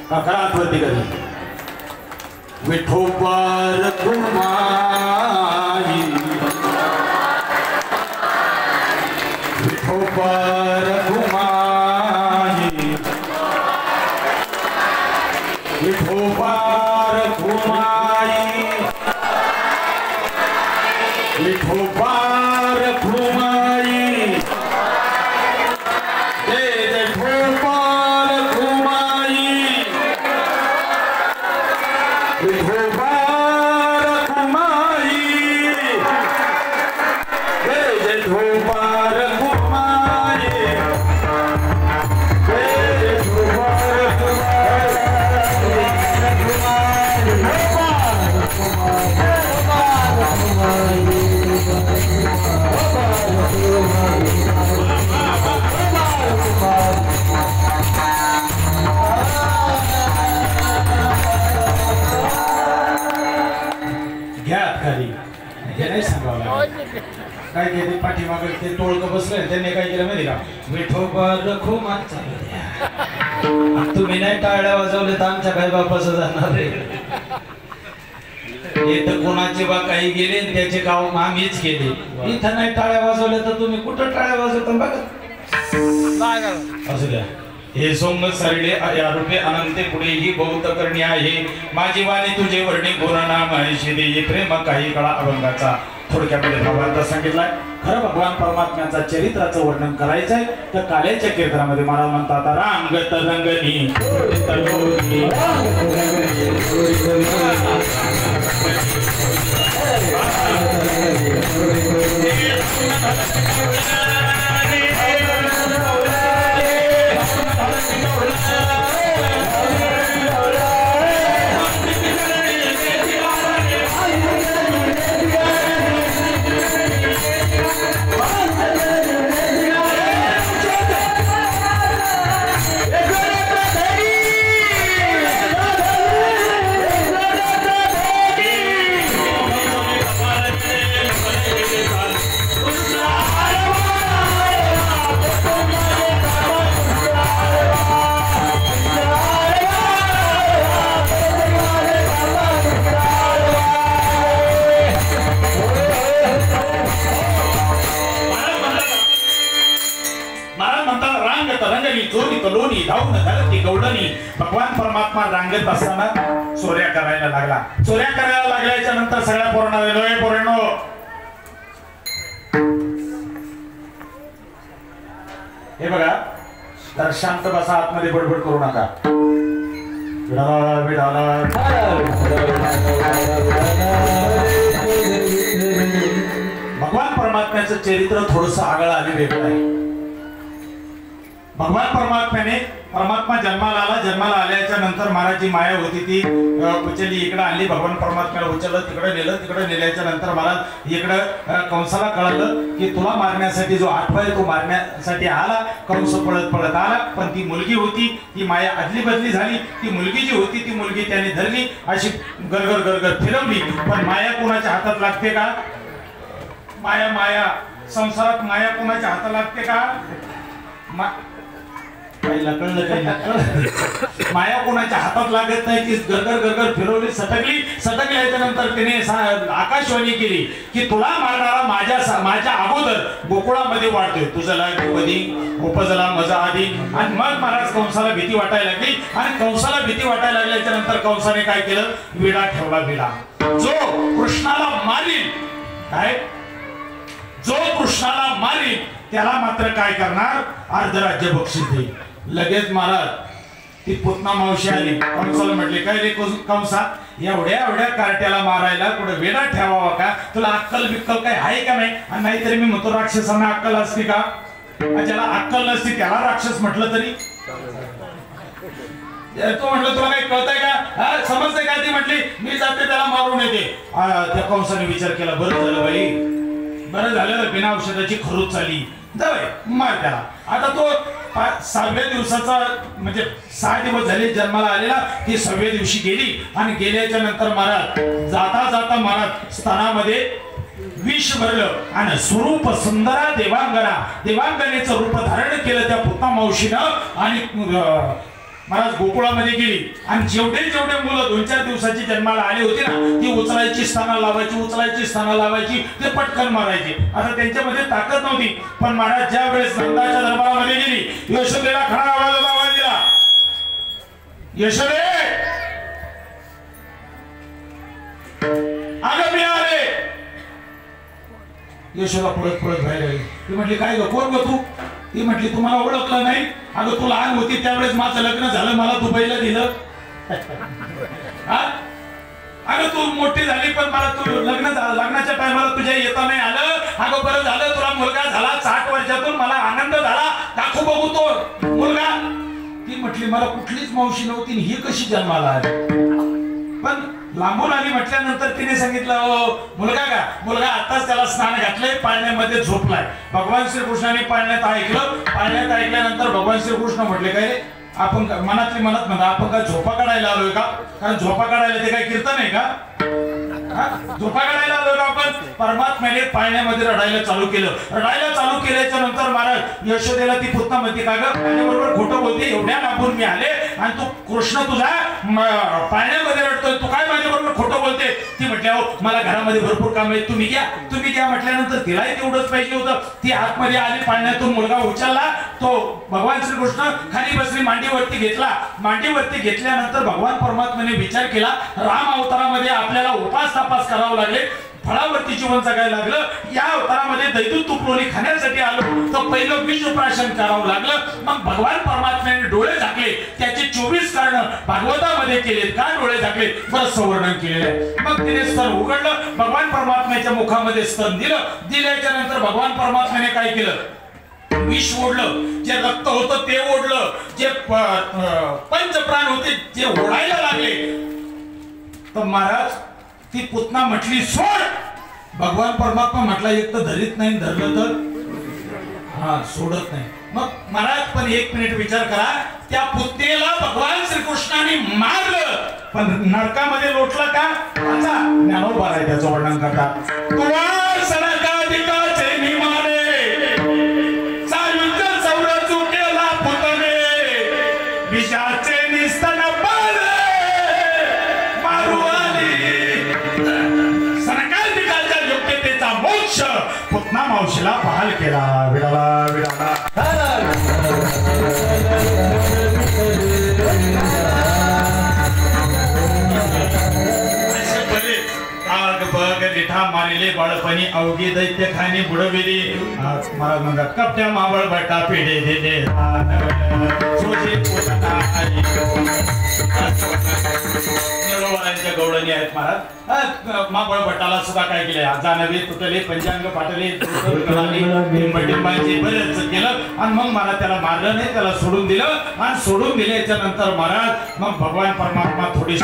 खरा आठवती कधी. विठोबा रघुमाई विठोबा रघुमाई विठोबा रघुमाई विठोबा रघुमाई जय जय विठोबा रघुमाई विठोबा रघुमाई जय जय विठोबा काय केले पाठीमागे ते टोळकं बसले. त्यांनी काय केलं माहिती का? विठोबा रघुमाई चालू. तुम्ही नाही टाळ्या वाजवले तर आमच्या काही बापाचं जाणार रे. इथं कोणाचे बा काही गेले त्याचे गाव आम्हीच केले. इथं नाही टाळ्या वाजवल्या तर तुम्ही कुठं टाळ्या वाजवता बघा. असू द्या. हे सोंग सरळे आरोपे अनंते पुढेही बहुत करणी आहे. माझी वाणी तुझे वर्णी गुणनाम शिदे प्रेम काही काळा अभंगाचा थोडक्यामध्ये भावार्थ सांगितलाय. खरं भगवान परमात्म्याचा चरित्राचं वर्णन करायचंय तर काल्याच्या कीर्तनामध्ये महाराज म्हणतात रांगत रंगनी महाराज म्हणतात रांगत रंगली चोरी लोणी धावून घालती गवडणी. भगवान परमात्मा रांगत असताना चोऱ्या करायला लागला. चोऱ्या करायला लागल्याच्या नंतर सगळ्या पोरांनो हे बघा, तर शांत बसा, आतमध्ये बडबड करू नका. भगवान परमात्म्याचं चरित्र थोडंसं आगळं आणि वेगळं आहे. भगवान परमात्मा जन्माला आल्याच्या नंतर महाराजची माया होती ती उचलली इकडे आणली. भगवान परमात्म्याला उचललं, तिकडे नेलं. तिकडे नेल्याच्या नंतर महाराज इकडं कंसाला कळलं की तुला मारण्यासाठी जो आठवा आहे तो मारण्यासाठी आला. कंस पळत आला, पण ती मुलगी होती, ती माया अदली बदली झाली. ती मुलगी जी होती ती मुलगी त्याने धरली, अशी गरगर फिरवली. पण माया कोणाच्या हातात लागते का? माया संसारात माया कोणाच्या हातात लागते का? माया कोणाच्या हातात लागत नाही. ती गरगर फिरवली, सटकल्याच्या नंतर तिने आकाशवाणी केली की तुला मारणारा माझ्या अगोदर गोकुळामध्ये वाढतोय. तुझं लागी उपजला मजा आधी. आणि मग महाराज कंसाला भीती वाटायला लागली. आणि कंसाला भीती वाटायला लागल्याच्या नंतर कंसाने काय केलं? विडा ठेवला. विडा जो कृष्णाला मारील, काय जो कृष्णाला मारील त्याला मात्र काय करणार? अर्धराज्य बक्षीस देईल. लगेच महाराज ती पुतना मावशी आली. कंसाला म्हटले काय रे कंसा, एवढ्या कार्ट्याला मारायला कुठे वेडा ठेवावा का? तुला अक्कल बिक्कल काय आहे का नाही? आणि नाहीतरी मी म्हणतो राक्षसांना अक्कल असते का? ज्याला अक्कल नसती त्याला राक्षस म्हटलं तरी तो म्हटलं तुला काही कळतंय का? समजतंय का? ती म्हटली मी जाते त्याला मारून येते. त्या कंसाने विचार केला, बरं झालं बाई, बरं झालं, बिना औषधाची खरूच चाली, जाऊया मार त्याला. आता तो 6व्या दिवसाचा म्हणजे 6 दिवस झाले जन्माला आलेला. ती 6व्या दिवशी गेली. आणि गेल्याच्या नंतर महाराज जाता महाराज स्तनामध्ये विष भरलं आणि स्वरूप सुंदरा देवांगनेचं रूप धारण केलं त्या पुतना मावशीनं. आणि महाराज गोकुळामध्ये गेली. आणि जेवढे मुलं 2-4 दिवसाची जन्माला आली होती ना, ती उचलायची स्थानं लावायची, ते पटकन मारायचे. आता त्यांच्यामध्ये ताकद नव्हती. पण महाराज ज्या वेळेस नंदाच्या दरबारामध्ये गेली, यशोदेला खरा आवाज दिला, यशोदे अगं मी आले. यशोदा पळत बाहेर आली. ती म्हटली काय ग, कोण ग तू? ती म्हटली तुम्हाला ओळखलं नाही? अगं तू लहान होती त्यावेळेस माझं लग्न झालं, मला दुबईला दिलं. अगं तू मोठी झाली पण मला तू लग्नाच्या टायमाला तुझ्या येता नाही आलं. अगं बरं झालं तुला मुलगा झाला, 60 वर्षातून मला आनंद झाला, दाखवू बघू तो मुलगा. ती म्हटली मला कुठलीच मावशी नव्हती, ही कशी जन्माला आली? पण लांबून आली म्हटल्यानंतर तिने सांगितलं मुलगा आताच त्याला स्नान घातलंय, पाळण्यामध्ये झोपलाय. भगवान श्रीकृष्णाने पाळण्यात ऐकल्यानंतर भगवान श्रीकृष्ण म्हटले काय रे, आपण मनात म्हणा आपण काय झोपा काढायला आलोय का? कारण झोपा काढायला ते काय कीर्तन आहे का? झोपा काढायला आलोय का आपण? परमात्म्याने पाळण्यामध्ये रडायला चालू केल्याच्या नंतर महाराज यशोदेला ती पुतना म्हणते का ग, माझ्याबरोबर खोटं बोलते, एवढ्या लांबून मी आले आणि तू कृष्ण तुझा पाळण्यामध्ये रडतोय, तू काय माझ्याबरोबर खोटं बोलते? ती म्हटल्या हो मला घरामध्ये भरपूर काम आहे, तुम्ही घ्या म्हटल्यानंतर तिलाही तेवढंच पाहिजे होतं. ती आतमध्ये आली, पाळण्यातून मुलगा उचलला. तो भगवान श्रीकृष्ण खाली बसली, मांडीवरती घेतल्यानंतर भगवान परमात्म्याने विचार केला, राम अवतारामध्ये आपल्याला उपास तपास करावं लागले, फळावरती जीवन जगायला लागलं. या अवतारामध्ये दैदूत तुपलोणी खाण्यासाठी आलो तर पहिलं विष प्राशन करावं लागलं. मग भगवान परमात्म्याने डोळे झाकले, त्याचे 24 कारण भागवतामध्ये केले. काय डोळे झाकले? बरं संवर्णन केलेलं. मग तिने स्तन उघडलं, भगवान परमात्म्याच्या मुखामध्ये स्तन दिल्याच्या नंतर भगवान परमात्म्याने काय केलं? विष ओढलं, जे रक्त होतं ते ओढलं, जे पंचप्राण होते जे ओढायला लागले. तर महाराज ती पुतना म्हटली सोड. भगवान परमात्मा म्हटला एक तर धरीत नाही, धरलं तर सोडत नाही. मग महाराज पण 1 मिनिट विचार करा, त्या पुतनेला भगवान श्रीकृष्णाने मारलं पण नरकामध्ये लोटला का? आता ज्ञानोबा आहे त्याचं वर्णन करतात. तुवा सनकादिकाचे निमाने सायुज्य सौरजू केला पुतने, विषाचे निस्तन पुतना मावशीला बहाल केला. विडाला मारिले बाळपणी अवघी दैत्य खाणी बुडविली महाराज म्हणतात कपट्या मावळ बटा पिढे दिले निळोवारांच्या गवळणी आहेत महाराज मावळ भटाला सुद्धा काय केले जानवे तुटले पंचांग फाटले टिंबांचे बरेच केलं आणि मग मला त्याला मारलं नाही त्याला सोडून दिलं आणि सोडून दिल्याच्या नंतर महाराज मग भगवान परमात्मा थोडी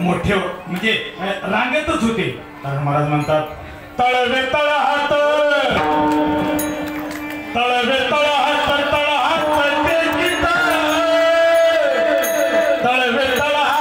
मोठे म्हणजे रांगेतच होते कारण महाराज म्हणतात तळवे तळहात तळवे तळहात तळहात तळवे तळहात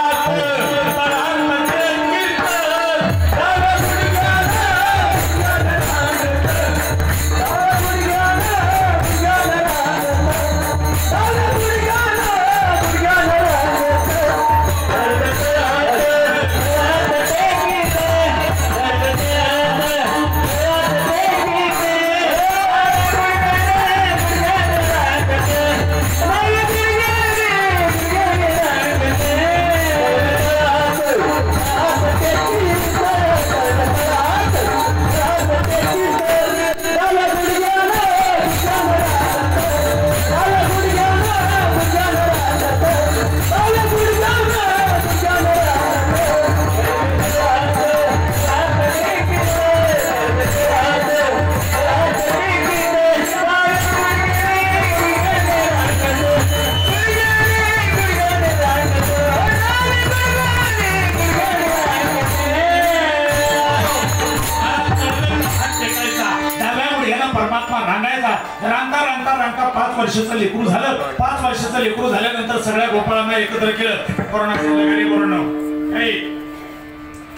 वर्षाचं लेकरू झालं 5 वर्षाचं लेकरू झाल्यानंतर सगळ्या गोपाळांना एकत्र केलं कोरोना संध्याकाळी कोरोना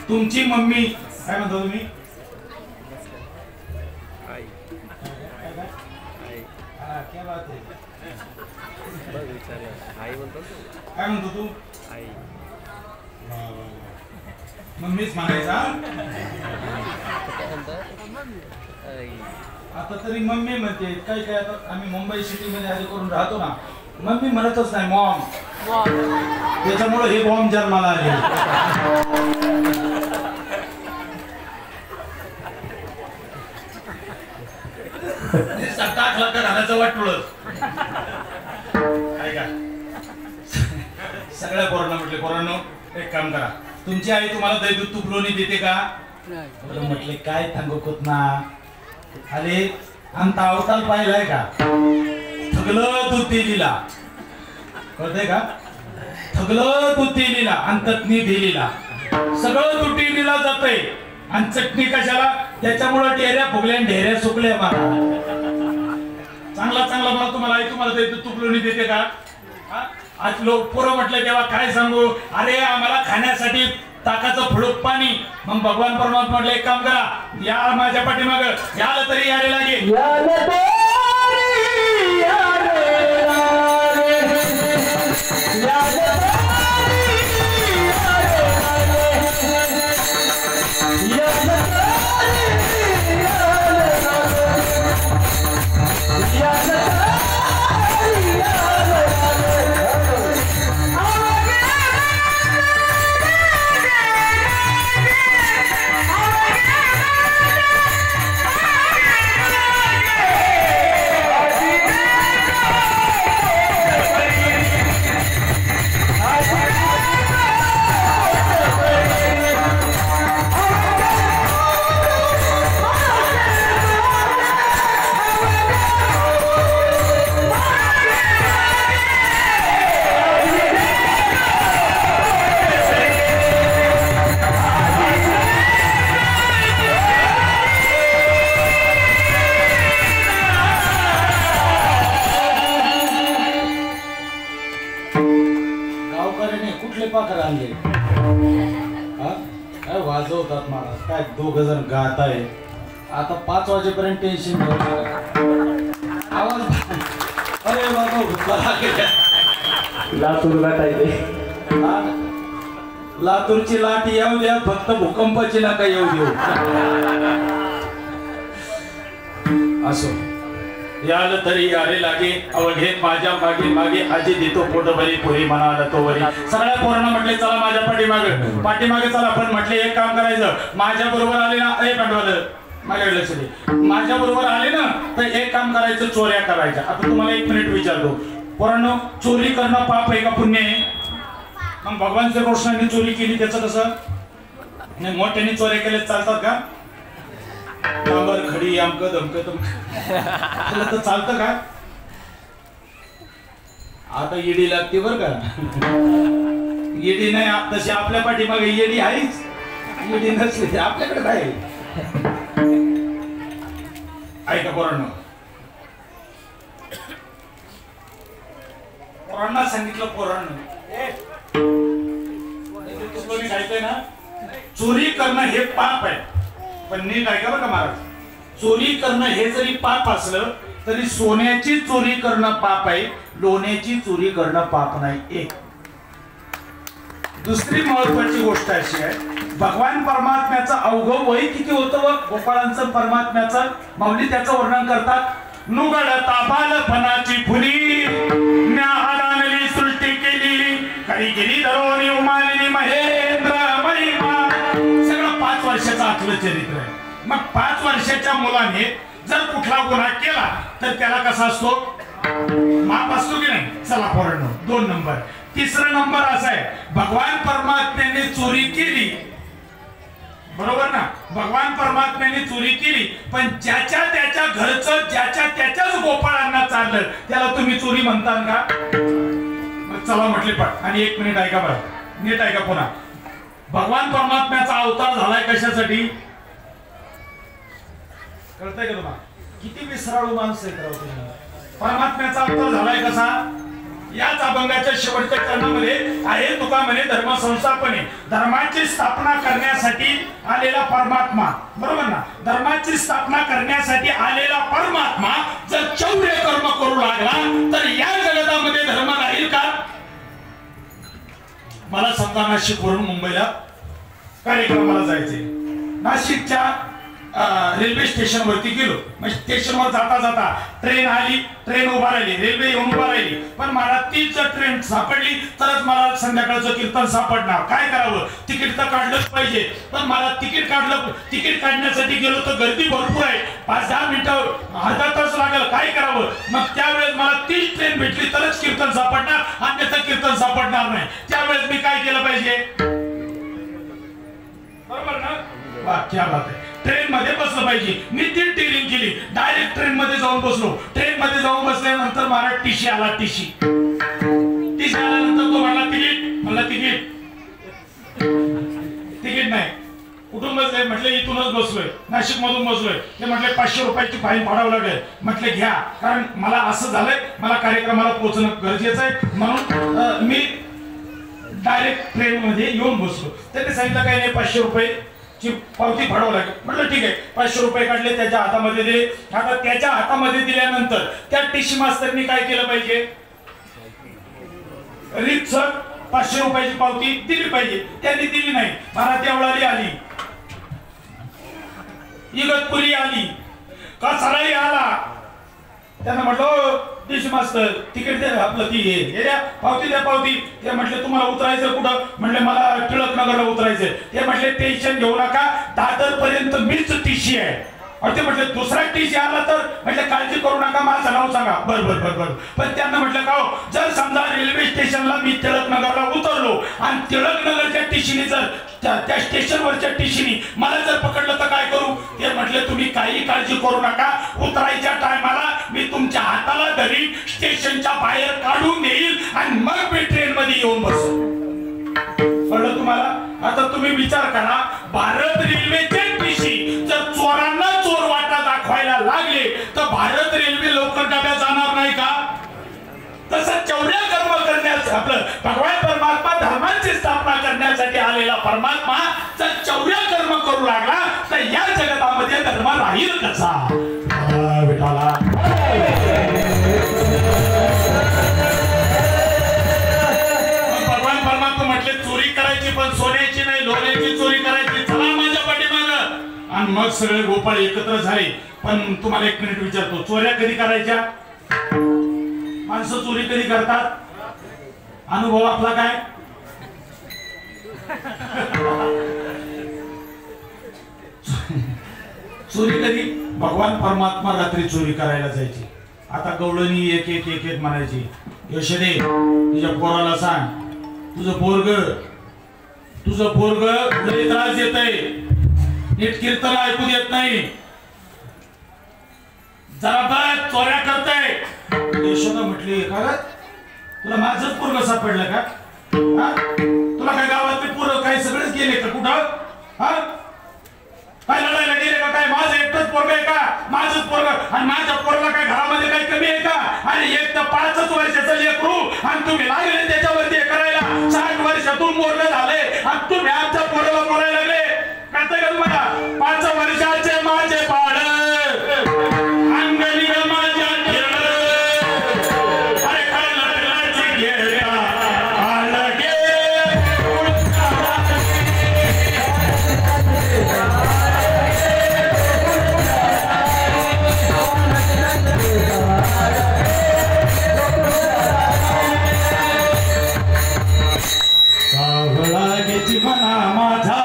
तुमची मम्मी काय म्हणता तुम्ही काय म्हणतो तू मम्मीच म्हणायचा आता तरी मम्मी म्हणते काय काय आता आम्ही मुंबई सिटी मध्ये आधी करून राहतो ना मम्मी म्हणतच नाही मॉम त्याच्यामुळे हे बॉम्ब जन्माला आले टाकला का घालायचं वाटलं काय का सगळ्या पोरांना म्हटले पोरांनो एक काम करा तुमची आई तुम्हाला दही दूध तूप लोणी देते का म्हटले काय सांगत ना अरे आमचा अवतार पाहिलाय का थगलं दूध दिलीला कळतंय का थगलं दूध दिलीला आणि तटणी दिलीला सगळं दूध दिलीला जातंय आणि चटणी कशाला त्याच्यामुळे ढेऱ्या फुगल्या ढेऱ्या सुकल्या मला चांगला चांगला मला तुम्हाला आई तुम्हाला दही दूध तूप लोणी देते का आज लोक पोरं म्हटलं तेव्हा काय सांगू अरे आम्हाला खाण्यासाठी ताकाचं फुडूक पाणी मग भगवान परमात्मा म्हटलं एक काम करा या माझ्या पाठीमाग याला तरी यारे लागेल वाजवतात महाराज काय 2 जण गात आहे आता 5 वाजेपर्यंत टेन्शन आवाज अरे लातूर गाठायचे लातूरची लाट येऊ द्या फक्त भूकंपाची नका येऊ देऊ असो याल तरी यारे लागे अवघे माझ्या मागे मागे आजी देतो पोट भरी पोरी म्हणाला तो वरी. सगळ्या पोरांना म्हटले चला माझ्या पाठीमागे चला. पण म्हटले एक काम करायचं, माझ्या बरोबर आले ना ए पांडवाल माझ्याकडे लक्ष दे, माझ्या बरोबर आले ना तर एक काम करायचं, चोऱ्या करायच्या. आता तुम्हाला 1 मिनिट विचारतो, पोरांनो चोरी करणं पाप आहे का पुण्य आहे? मग भगवान श्रीकृष्णांनी चोरी केली त्याचं कसं नाही? मोठ्यांनी चोऱ्या केल्या चालतात का? कांबर खडी आमक धमक तुमक तर चालतं का? आता ईडी लागते बर का. ईडी नाही तशी आपल्या पाठीमागे ईडी आहेच. ईडी नसली आपल्याकडे काय. ऐका पोरांनो, पोरांना सांगितलं, पोरांनो ऐकतंय ना, चोरी करणं हे पाप आहे. पण नीट ऐका बरं का महाराज, चोरी करणं हे जरी पाप असलं तरी सोन्याची चोरी करणं पाप आहे, लोण्याची चोरी करणं पाप नाही. एक दुसरी महत्वाची गोष्ट अशी आहे, भगवान परमात्म्याचं अवघं वय किती होतं व गोपाळांचं परमात्म्याचं माऊली त्याचं वर्णन करतात. नुगडता बालपणाची फुली न्याहादानली सृष्टी केली करी गेली दरोनी उमालिनी महेंद्र महिमा. सगळं 5 वर्षाचं आतलं चरित्र आहे. मग 5 वर्षाच्या मुलाने जर कुठला गुन्हा केला तर त्याला कसा असतो? माप असतो की नाही? चला पोरांनो 2 नंबर. 3रा नंबर असा आहे, भगवान परमात्म्याने चोरी केली, बरोबर ना? भगवान परमात्म्याने चोरी केली, पण ज्याच्या त्याच्या घरचं ज्याच्या त्याच्याच गोपाळांना चाललं त्याला तुम्ही चोरी म्हणता का? मग चला म्हटले पण. आणि 1 मिनिट ऐका बरं, नीट ऐका पुन्हा. भगवान परमात्म्याचा अवतार झालाय कशासाठी? कळतंय का तुम्हाला? किती विसराळू माणसं आहे. परमात्म्याचा अवतार झालाय कसा? याच अभंगाच्या शेवटच्या चरणामध्ये आहे तुका म्हणे धर्म संस्थापने, धर्माची स्थापना करण्यासाठी आलेला परमात्मा, बरोबर ना? धर्माची स्थापना करण्यासाठी आलेला परमात्मा जर चौर्य कर्म करू लागला तर या जगतामध्ये धर्म राहील का? मला समजा नाशिकवरून मुंबईला कार्यक्रमाला जायचे. नाशिकच्या रेल्वे स्टेशन वरती गेलो. मग स्टेशनवर जाता जाता ट्रेन आली, ट्रेन उभा राहिली, रेल्वे येऊन उभा राहिली. पण मला तीच ट्रेन सापडली तरच मला संध्याकाळचं कीर्तन सापडणार. काय करावं? तिकीट तर काढलंच पाहिजे. पण मला तिकीट काढण्यासाठी गेलो तर गर्दी भरपूर आहे, 5-10 मिनिटं अर्धा तास लागेल. काय करावं? मग त्यावेळेस मला तीच ट्रेन भेटली तरच कीर्तन सापडणार, अन्यथा कीर्तन सापडणार नाही. त्यावेळेस मी काय केलं पाहिजे? बरोबर ना? वा क्या बात आहे. ट्रेन मध्ये बसलं पाहिजे. मी ती टिरिंग केली, डायरेक्ट ट्रेन मध्ये जाऊन बसलो. ट्रेन मध्ये जाऊन बसल्यानंतर मला टीसी आला. टीसी आल्यानंतर तो म्हणला तिकीट. म्हणला तिकीट नाही. कुठून बसले? म्हटलं इथूनच बसलोय, नाशिक मधून बसलोय. ते म्हटले 500 रुपयाची फाईन फाडावं लागेल. म्हटलं घ्या, कारण मला असं झालंय, मला कार्यक्रमाला पोहोचणं गरजेचं आहे, म्हणून मी डायरेक्ट ट्रेन मध्ये येऊन बसलो. त्यांनी सांगितलं काही नाही, 500 रुपये पावती फाडावं लागेल. म्हटलं ठीक आहे. 500 रुपये काढले, त्याच्या हातामध्ये दिले. आता त्याच्या हातामध्ये दिल्यानंतर त्या टीसी मास्तरनी काय केलं पाहिजे? रीतसर 500 रुपयाची पावती दिली पाहिजे. त्यांनी दिली नाही. महाराष्ट्रावळाली आली, इगतपुरी आली, कसाराई आला. त्यांना म्हटलं टीसी मास्तर तिकीट द्या, आपलं ती हे द्या, पावती द्या, पावती. ते म्हटले तुम्हाला उतरायचं कुठं? म्हटले मला टिळक नगरला उतरायचंय. ते म्हटले टेन्शन घेऊ नका, दादर पर्यंत मीच टीसी आहे. ते म्हटले दुसरा टीसी आला तर? म्हटले काळजी करू नका, माझं नाव सांगा. बर. पण त्यांना म्हटलं का हो, जर समजा रेल्वे स्टेशनला मी टिळक नगरला उतरलो आणि टिळक नगरच्या टीसीने जर त्या स्टेशनवरच्या टीसीने मला जर पकडलं तर काय करू? ते म्हटले तुम्ही काही काळजी करू नका, उतरायच्या टायमाला मी तुमच्या हाताला धरी स्टेशनच्या बाहेर काढून येईल आणि मग मी ट्रेन मध्ये येऊन बसू. कळलं तुम्हाला? आता तुम्ही विचार करा, भारत रेल्वेचे टीसी जर चोरांना चोर वाटा दाखवायला लागले तर भारत रेल्वे लवकर डब्यात जाणार नाही का? तसं चौर्य कर्म करण्याचं आपलं भगवान परमात्मा धर्माची स्थापना करण्यासाठी आलेला परमात्मा जर चौर्य कर्म करू लागला तर या जगतामध्ये धर्म राहील कसा? विठाला भगवान परमात्मा म्हटले चोरी करायची पण सोन्याची नाही, लोण्याची चोरी करायची. चला माझ्या पाठीमागं. आणि मग सगळे गोपाळ एकत्र झाले. पण तुम्हाला एक मिनिट विचारतो, चोऱ्या कधी करायच्या? माणसं चोरी कधी करतात? अनुभव आपला काय? चोरी कधी? भगवान परमात्मा रात्री चोरी करायला जायची. आता गवळणी एक एक एक एक म्हणायची, यशोदे तुझ्या पोराला सांग, तुझं पोरग लय त्रास देतंय, नीट कीर्तन ऐकू देत नाही, जरा बघ चोऱ्या करताय. यशोदा म्हटली, का तुला माझंच पोरग सापडलं का? तुला काय गावातले पोरं काय सगळेच गेले का? कुठं काय लढायला गेले का? काय माझं एकटंच पोरग आहे का? माझंच पोरग, आणि माझ्या पोरला काय घरामध्ये काही कमी आहे का? आणि एक तर 5 वर्षाचं लेकरू, आणि तुम्ही लागले त्याच्यावरती करायला. 60 वर्षातून मोरलं झाले आणि तुम्ही आमच्या पोराला बोलायला लागले. कळतंय का तुम्हाला? 5 वर्षाचे माझे बाळ अंगणी माझ्या अरे काय लग्नाची घेऱ्या आलगे सावळागेची मना माझा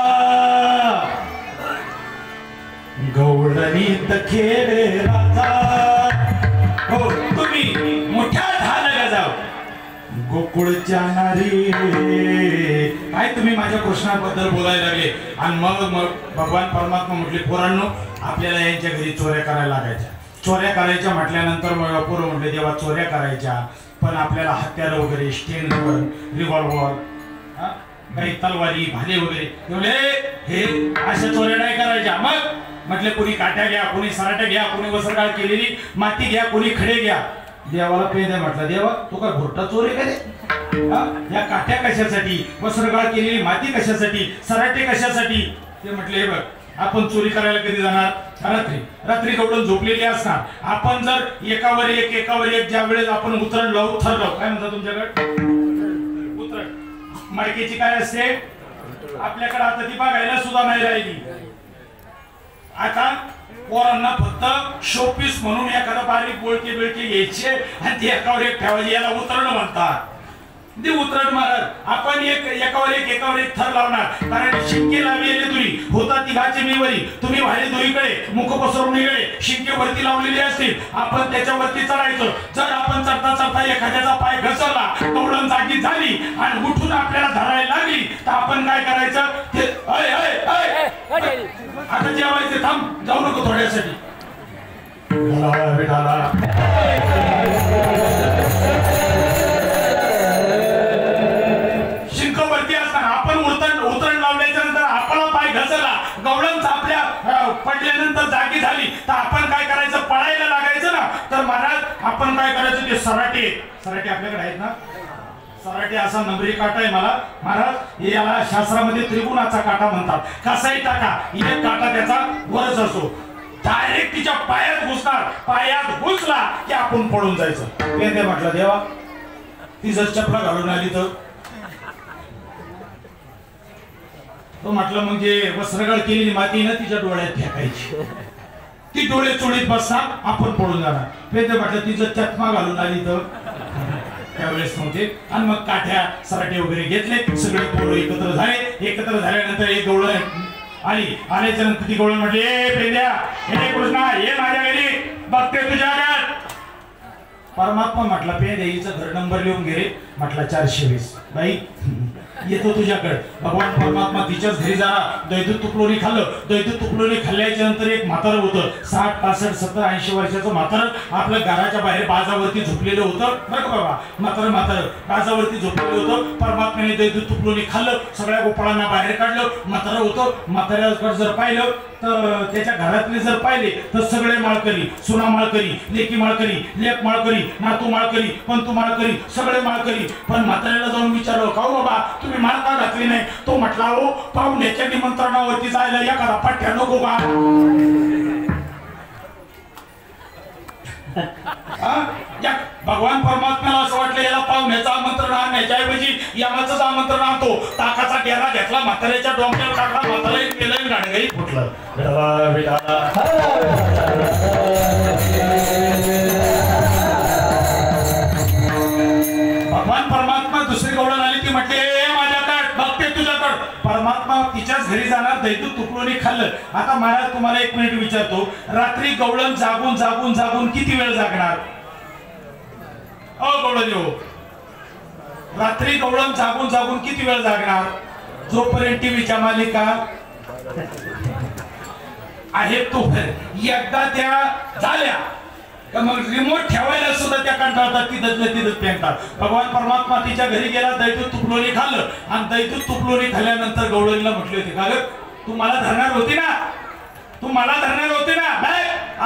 गवळणीत खेळे राजा. हो तुम्ही मोठ्या ढाल जाऊ गोकुळच्या नारी. काय तुम्ही माझ्या कृष्णाबद्दल बोलायला लागले. आणि मग भगवान परमात्मा म्हटले, पोरांनो आपल्याला यांच्या घरी चोऱ्या करायला लागायच्या. चोऱ्या करायच्या म्हटल्यानंतर मग पोरं म्हटले, देवा चोऱ्या करायच्या पण आपल्याला हत्यार वगैरे, स्टेन रिव्हॉल्वर, काही तलवारी भाले वगैरे एवढे हे अशा चोऱ्या नाही करायच्या. मग म्हटले कोणी काट्या घ्या, कोणी सराट्या घ्या, कोणी वसरकाळ केलेली माती घ्या, कोणी खडे घ्या. देवाला पेन आहे म्हटलं, देवा तो काय घोरटा चोरी करे? या काट्या कशासाठी, वसरकाळ केलेली माती कशासाठी, सराटे कशासाठी? ते म्हटले, हे बघ आपण चोरी करायला कधी जाणार? रात्री गवळण झोपलेली असणार. आपण जर एकावर एक ज्या वेळेस आपण उतरण लावू ठरलो, काय म्हणतात तुमच्याकडे? उतरण मडकेची काय असते आपल्याकडे? आता ती बघायला सुद्धा नाही राहिली. आता पोरांना फक्त शोपीस म्हणून एखादा बारीक बोळके घ्यायचे आणि ते एकावर एक ठेवायचे, याला उतरण म्हणतात. ते उतरण महाराज आपण एकावर एक थर लावणार. कारण शिंके लावलेले दुरी होता तिघाचे मीवरी, तुम्ही भारी दुरीकडे मुख पसरवणीकडे शिंके वरती लावलेले असतील, आपण त्याच्यावरती चढायचं. जर आपण चढता एखाद्याचा पाय घसरला, गवळण जागी झाली आणि उठून आपल्याला धरायला लागली, तर आपण काय करायचं? ते आता जेवायचे, थांब जाऊ नको थोड्यासाठी. शिंकवरती असताना आपण उतरण लावल्याच्या नंतर आपला पाय घसरला, गवळण आपल्या पडल्यानंतर जागी झाली, तर आपण काय करायचं? पळायला लागायचं ना. तर महाराज आपण काय करायचं? ते सराटे आपल्याकडे आहेत ना, सराटे असा नंबरी काटा आहे मला महाराज, याला शास्त्रामध्ये त्रिगुणाचा काटा म्हणतात. कसाही टाका, एक काटा त्याचा वरच असतो, डायरेक्ट तिच्या पायात घुसणार. पायात घुसला की आपण पळून जायचं. ते म्हटलं, देवा ती जर चपला घालून आली तर? तो म्हटलं म्हणजे वस्त्रगाळ केलेली माती ना तिच्या डोळ्यात फेकायची, ती डोळे चोळीत बसणार, आपण पळून जाणार. ते म्हटलं तिचं चष्मा घालून आली तर? त्यावेळेस नव्हते. आणि मग काठ्या सराटे वगैरे घेतले, सगळे पोरं एकत्र झाल्यानंतर एक गवळण आल्याच्या नंतर ती गवळण म्हटली, ए पेंद्या, हे कृष्णा, ये माझ्या घरी, बघते तुझ्या घरात. परमात्मा म्हटला, पेंद्या हिचं घर नंबर लिहून घे रे. म्हटला 420. बाई येतो तुझ्याकडे. भगवान परमात्मा तिच्याच घरी जाणार. दैदूत तुकडोनी खाल्लं. दैदूत तुकडोनी खाल्ल्याच्या नंतर एक म्हातारं होतं, 60, 65, 70, 80 वर्षाचं म्हातारं आपल्या घराच्या बाहेर बाजावरती झोपलेलं होतं. बरं का बाबा, म्हातारं बाजावरती झोपलेलं होतं. परमात्म्याने दैदूत तुकडोनी खाल्लं, सगळ्या गोपाळांना बाहेर काढलं. म्हातारं होतं. म्हाताऱ्याकडे जर पाहिलं तर त्याच्या घरातले जर पाहिले तर सगळे माळकरी, सुना माळकरी, लेकी माळकरी, लेक माळकरी, नातू माळकरी, पंतू माळकरी, सगळे माळकरी. पण म्हाताऱ्याला जाऊन विचारलं, का बाबा तुम्ही माळ का घातली नाही? तो म्हटला, हो पाहुण्याच्या निमंत्रणावरती जायला एखादा पाठ्या नको का? भगवान परमात्म्याला असं वाटलं याला पाहुण्याचं आमंत्रण आहे, याच्याऐवजी यमाचं आमंत्रण आणतो. ताकाचा डेरा घेतला, म्हाताऱ्याच्या डोंगरावर टाकला, म्हातारा केलं गाणगाई फुटलं. भगवान परमात्मा दुसरी गवळण आली ती म्हटली माझ्याकडे बघते तुझ्याकडं. परमात्मा तिच्याच घरी जाणार, दैदूत तुकडोनी खाल्लं. आता महाराज तुम्हाला एक मिनिट विचारतो, रात्री गवळण जागून जागून जागून किती वेळ जागणार? गवळण हो, रात्री गवळण जागून जागून किती वेळ जागणार? जोपर्यंत टीव्हीच्या मालिका आहेत तो एकदा त्या झाल्या का मग रिमोट ठेवायला सुद्धा त्या कंटाळतात, तिथंच पेंगतात. भगवान परमात्मा तिच्या घरी गेला, दैदूत तुकडोनी खाल्लं आणि दैदूत तुकडोनी खाल्ल्यानंतर गवळणीला म्हटले होते का ग तू मला धरणार होती ना, तू मला धरणार होती ना,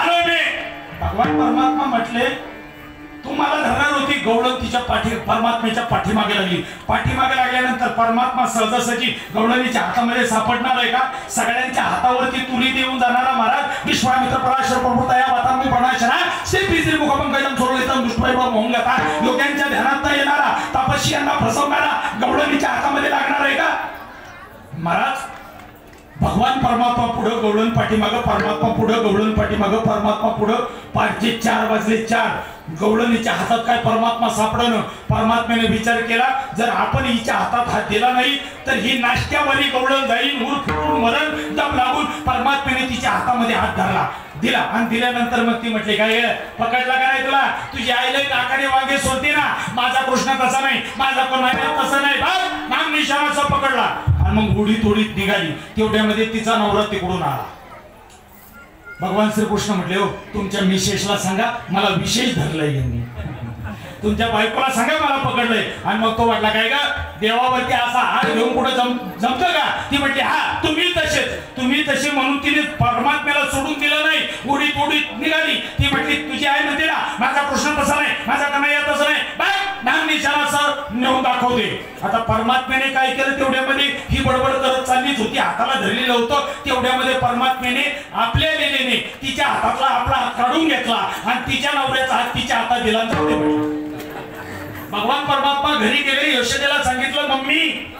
आलो मी. भगवान परमात्मा म्हटले तू मला धरणार होती. गवळण तिच्या परमात्म्याच्या पाठीमागे लागली. पाठीमागे लागल्यानंतर परमात्मा सहजासहजी गवळणीच्या हातामध्ये सापडणार आहे का? सगळ्यांच्या हातावरती तुरी देऊन जाणारा महाराज विश्वामित्र पराशर प्रभुता या वातांनी बनाशना श्री मुखपंकजम सोडलेतम दुष्प्रभाव होंगता योग्यांच्या ध्यानात येणारा तपस्यांना फसवणारा गवळणीच्या हातामध्ये लागणार आहे का? महाराज भगवान परमात्मा पुढं गवळण पाठीमागं, परमात्मा पुढं गवळण पाठीमागं, परमात्मा पुढं. 4 वाजले 4. गवळणीच्या हातात काय परमात्मा सापडणं. परमात्म्याने विचार केला जर आपण हिच्या हातात हात दिला नाही तर ही नाश्त्यावाली गवळण जाईल, मूर फुटून मरण दम लागून. परमात्म्याने तिच्या हातामध्ये हात धरला, दिला आणि दिल्यानंतर मग ती म्हटली काय पकडला का नाही तुला? तुझी आईला नाकाने वांगे सोडते ना. माझा कृष्ण तसा नाही, माझा कोण तसं नाही. नाम निशाणाचा पकडला आणि मग उडीत उडीत निघाली. तेवढ्यामध्ये तिचा नवरा तिकडून आला. भगवान श्रीकृष्ण म्हटले हो तुमच्या मिसेसला सांगा मला विशेष धरलंय यांनी, तुमच्या बायकोला सांगा मला पकडलंय. आणि मग तो म्हटला काय का देवावरती असा हात घेऊन कुठं जमतं का? ती म्हटली हा तुम्ही तसे म्हणून तिने परमात्म्याला सोडून दिलं नाही, उडीत उडीत निघाली. ती म्हटली तुझी आई म्हणते ना माझा कृष्ण तसा नाही, माझा कन्हैया तसा नाही, नाम निशाणासह नेऊन दाखवते. आता परमात्म्याने काय केलं तेवढ्यामध्ये ही बडबड करत चाललीच होती, हाताला धरलेलं होतं. तेवढ्यामध्ये परमात्म्याने आपल्या लेलेने तिच्या हातातला आपला हात काढून घेतला आणि तिच्या नवऱ्याचा हात तिच्या हातात दिला. भगवान परमात्मा घरी गेले, यशोदेला सांगितलं मम्मी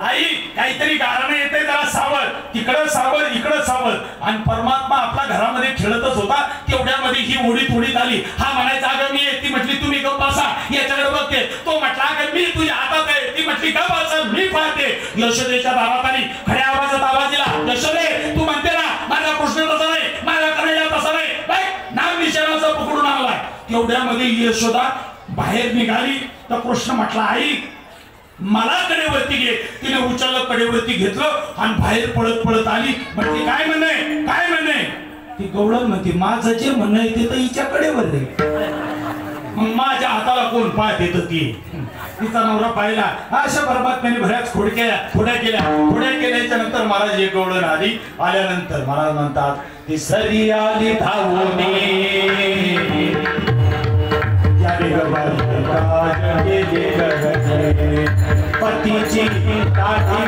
आई काहीतरी गाणं येते जरा सावध, तिकडं सावध इकडं सावध. आणि परमात्मा आपल्या घरामध्ये खेळतच होता. तेवढ्यामध्ये ही उडीत उडीत आली. हा म्हणायचा अगं मी ती म्हटली तुम्ही गप्प बसा याच्याकडे बघते. तो म्हटला अगं मी तुझ्या हातात आहे. ती म्हटली गप्प बसा मी पाहते. यशोदेच्या दारात आली, खड्या आवाजात आवाज दिला यशोदे तू म्हणते ना माझा कृष्ण तसा नाही, माझा कन्हैया तसा नाही, नाम निशाणाचा पकडून आणलाय. तेवढ्यामध्ये यशोदा बाहेर निघाली तर कृष्ण म्हटला आई मला कडेवरती घे. तिने उचललं, कडेवरती घेतलं आणि बाहेर पळत पळत आली. म्हटली काय म्हणे? ती गवळण म्हणते माझं जे म्हणणं आहे ते तर हिच्या कडेवर आहे. मग माझ्या हाताला कोण पाहते तर ती तिचा नवरा पाहिला. अशा परमात्म्याने बऱ्याच खोड्या केल्याच्या नंतर महाराज एक गवळण आली. आल्यानंतर महाराज म्हणतात ती सरी आली धावून पतीची काठी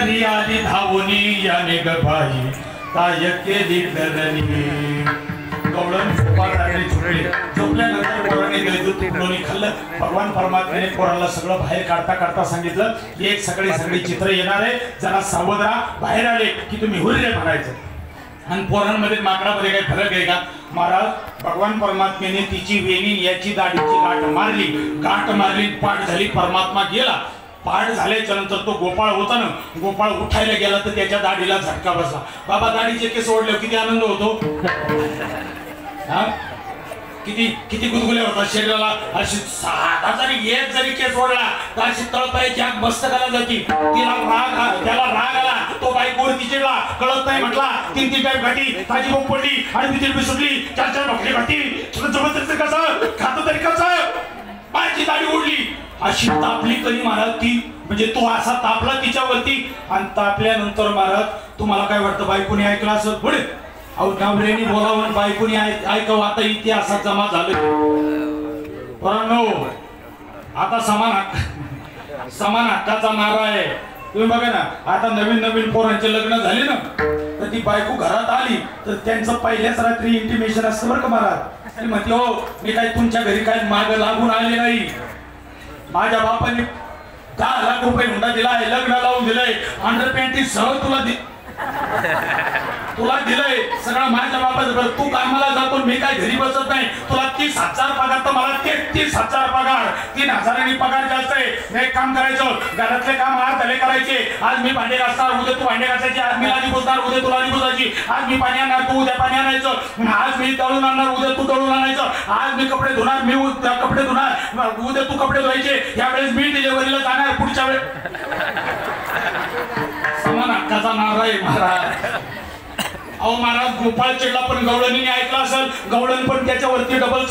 माझी आली धावणी याने गभाई काय केली करणी. गवळण झोपल्यानंतर पोराने दैदूत तुकडोनी खाल्लं. भगवान परमात्म्याने पोराला सगळं बाहेर काढता सांगितलं एक सगळी चित्र येणार आहे, जरा सावध राहा. बाहेर आले की तुम्ही हुर्रे म्हणायचं. आणि पोरांमध्ये माकडामध्ये काही फरक आहे का? महाराज भगवान परमात्म्याने तिची वेणी याची दाढीची गाठ मारली पाठ झाली. परमात्मा गेला. पाठ झाल्याच्या नंतर तो गोपाळ होता ना, गोपाळ उठायला गेला तर त्याच्या दाढीला झटका बसला. बाबा दाढीचे केस ओढले किती आनंद होतो, किती गुदगुल्या होतात शरीराला. अशी 6 जरी केस ओढला तर अशी तळपायची आग मस्तकाला जाती. त्याला राग आला, तो बाईकवरती चिडला, कळत नाही म्हटला. 3 टाईप घाटी ताजी बोंब पडली आणि बिजली सुटली. 4 भाकरी घाटी जबरदस्ती कसं खात तरी कसं अशी तापली तरी महाराज ती, म्हणजे तू असा तापला तिच्यावरती आणि तापल्यानंतर महाराज तुम्हाला काय वाटतं बायकोनी ऐकलं असं पुढे? अहो नवऱ्याने बोलावं बायकोनी ऐकावं, आता इतिहासात जमा झालं. परंतु आता समान हक्काचा नारा आहे. तुम्ही बघा ना, आता नवीन पोरांचे लग्न झाले ना, तर ती बायको घरात आली तर त्यांचं पहिल्याच रात्री इंटिमेशन असतं बरं का महाराज. आणि म्हटलं हो मी काही तुमच्या घरी काय माग लागून आले नाही, माझ्या बापाने 10 लाख रुपये हुंडा दिलाय, लग्न लावून दिलंय, अंडरपॅन्टी सह तुला दिलंय सगळं माझ्या बापाचं. तू कामाला जातो मी काय घरी बसत नाही, तुला 30,000 पगार तर मला 33,000 पगार, 3,000 पगार जास्त आहे. मी एक काम करायचं, घरातले काम आज तले करायचे. आज मी भांडे घासणार, उद्या तू भांडे घासायची, आज मी लादी पुसणार, उद्या तू लादी पुसायची. आज मी पाणी आणणार, तू उद्या पाणी आणायचं. आज मी दळून आणणार, उद्या तू दळून आणायचं. आज मी कपडे धुणार, मी कपडे धुणार, उद्या तू कपडे धुवायचे. यावेळेस मी डिलिव्हरीला जाणार, पुढच्या वेळेस. समान हक्काचा नारा आहे महाराज. अहो महाराज गोपाळ चिडला पण गवळणीने ऐकला असेल, गवळण पण त्याच्यावरती डबल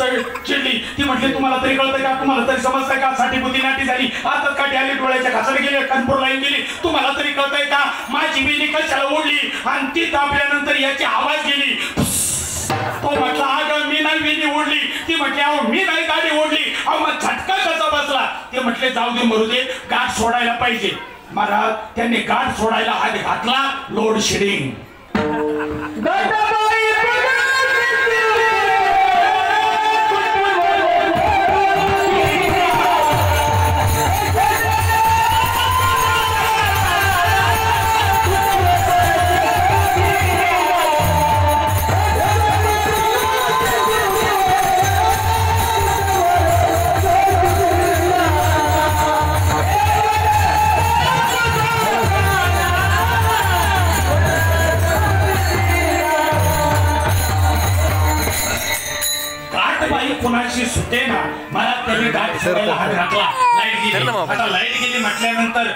चिडली. ती म्हटली तुम्हाला तरी कळतंय का, तुम्हाला तरी समजतंय का, साठी बुद्धी नाटी झाली, आता काठी आली, डोळ्याच्या घासाला गेले, कानपूर लाईन गेली, तुम्हाला तरी कळतंय का, माझी बिली कशाला ओढली आणि ती तापल्यानंतर याची आवाज गेली. तो म्हटला अगं मी नाही विनी ओढली. ती म्हटली अहो मी नाही गाडी ओढली. अहो मग झटका कसा बसला? ते म्हटले जाऊ दे मरू दे, गाठ सोडायला पाहिजे. महाराज त्यांनी गाठ सोडायला हात घातला, लोड शेडिंग. कोणाशी सुटे ना, मला त्यांनी गाठ सोडायला हात घातला. लाईट गेली, आता लाईट गेली म्हटल्यानंतर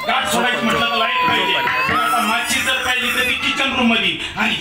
गाठ सोडायची म्हटलं तर लाईट पाहिजे. आता माची जर पाहिजे तर ती किचन रूम मध्ये आणि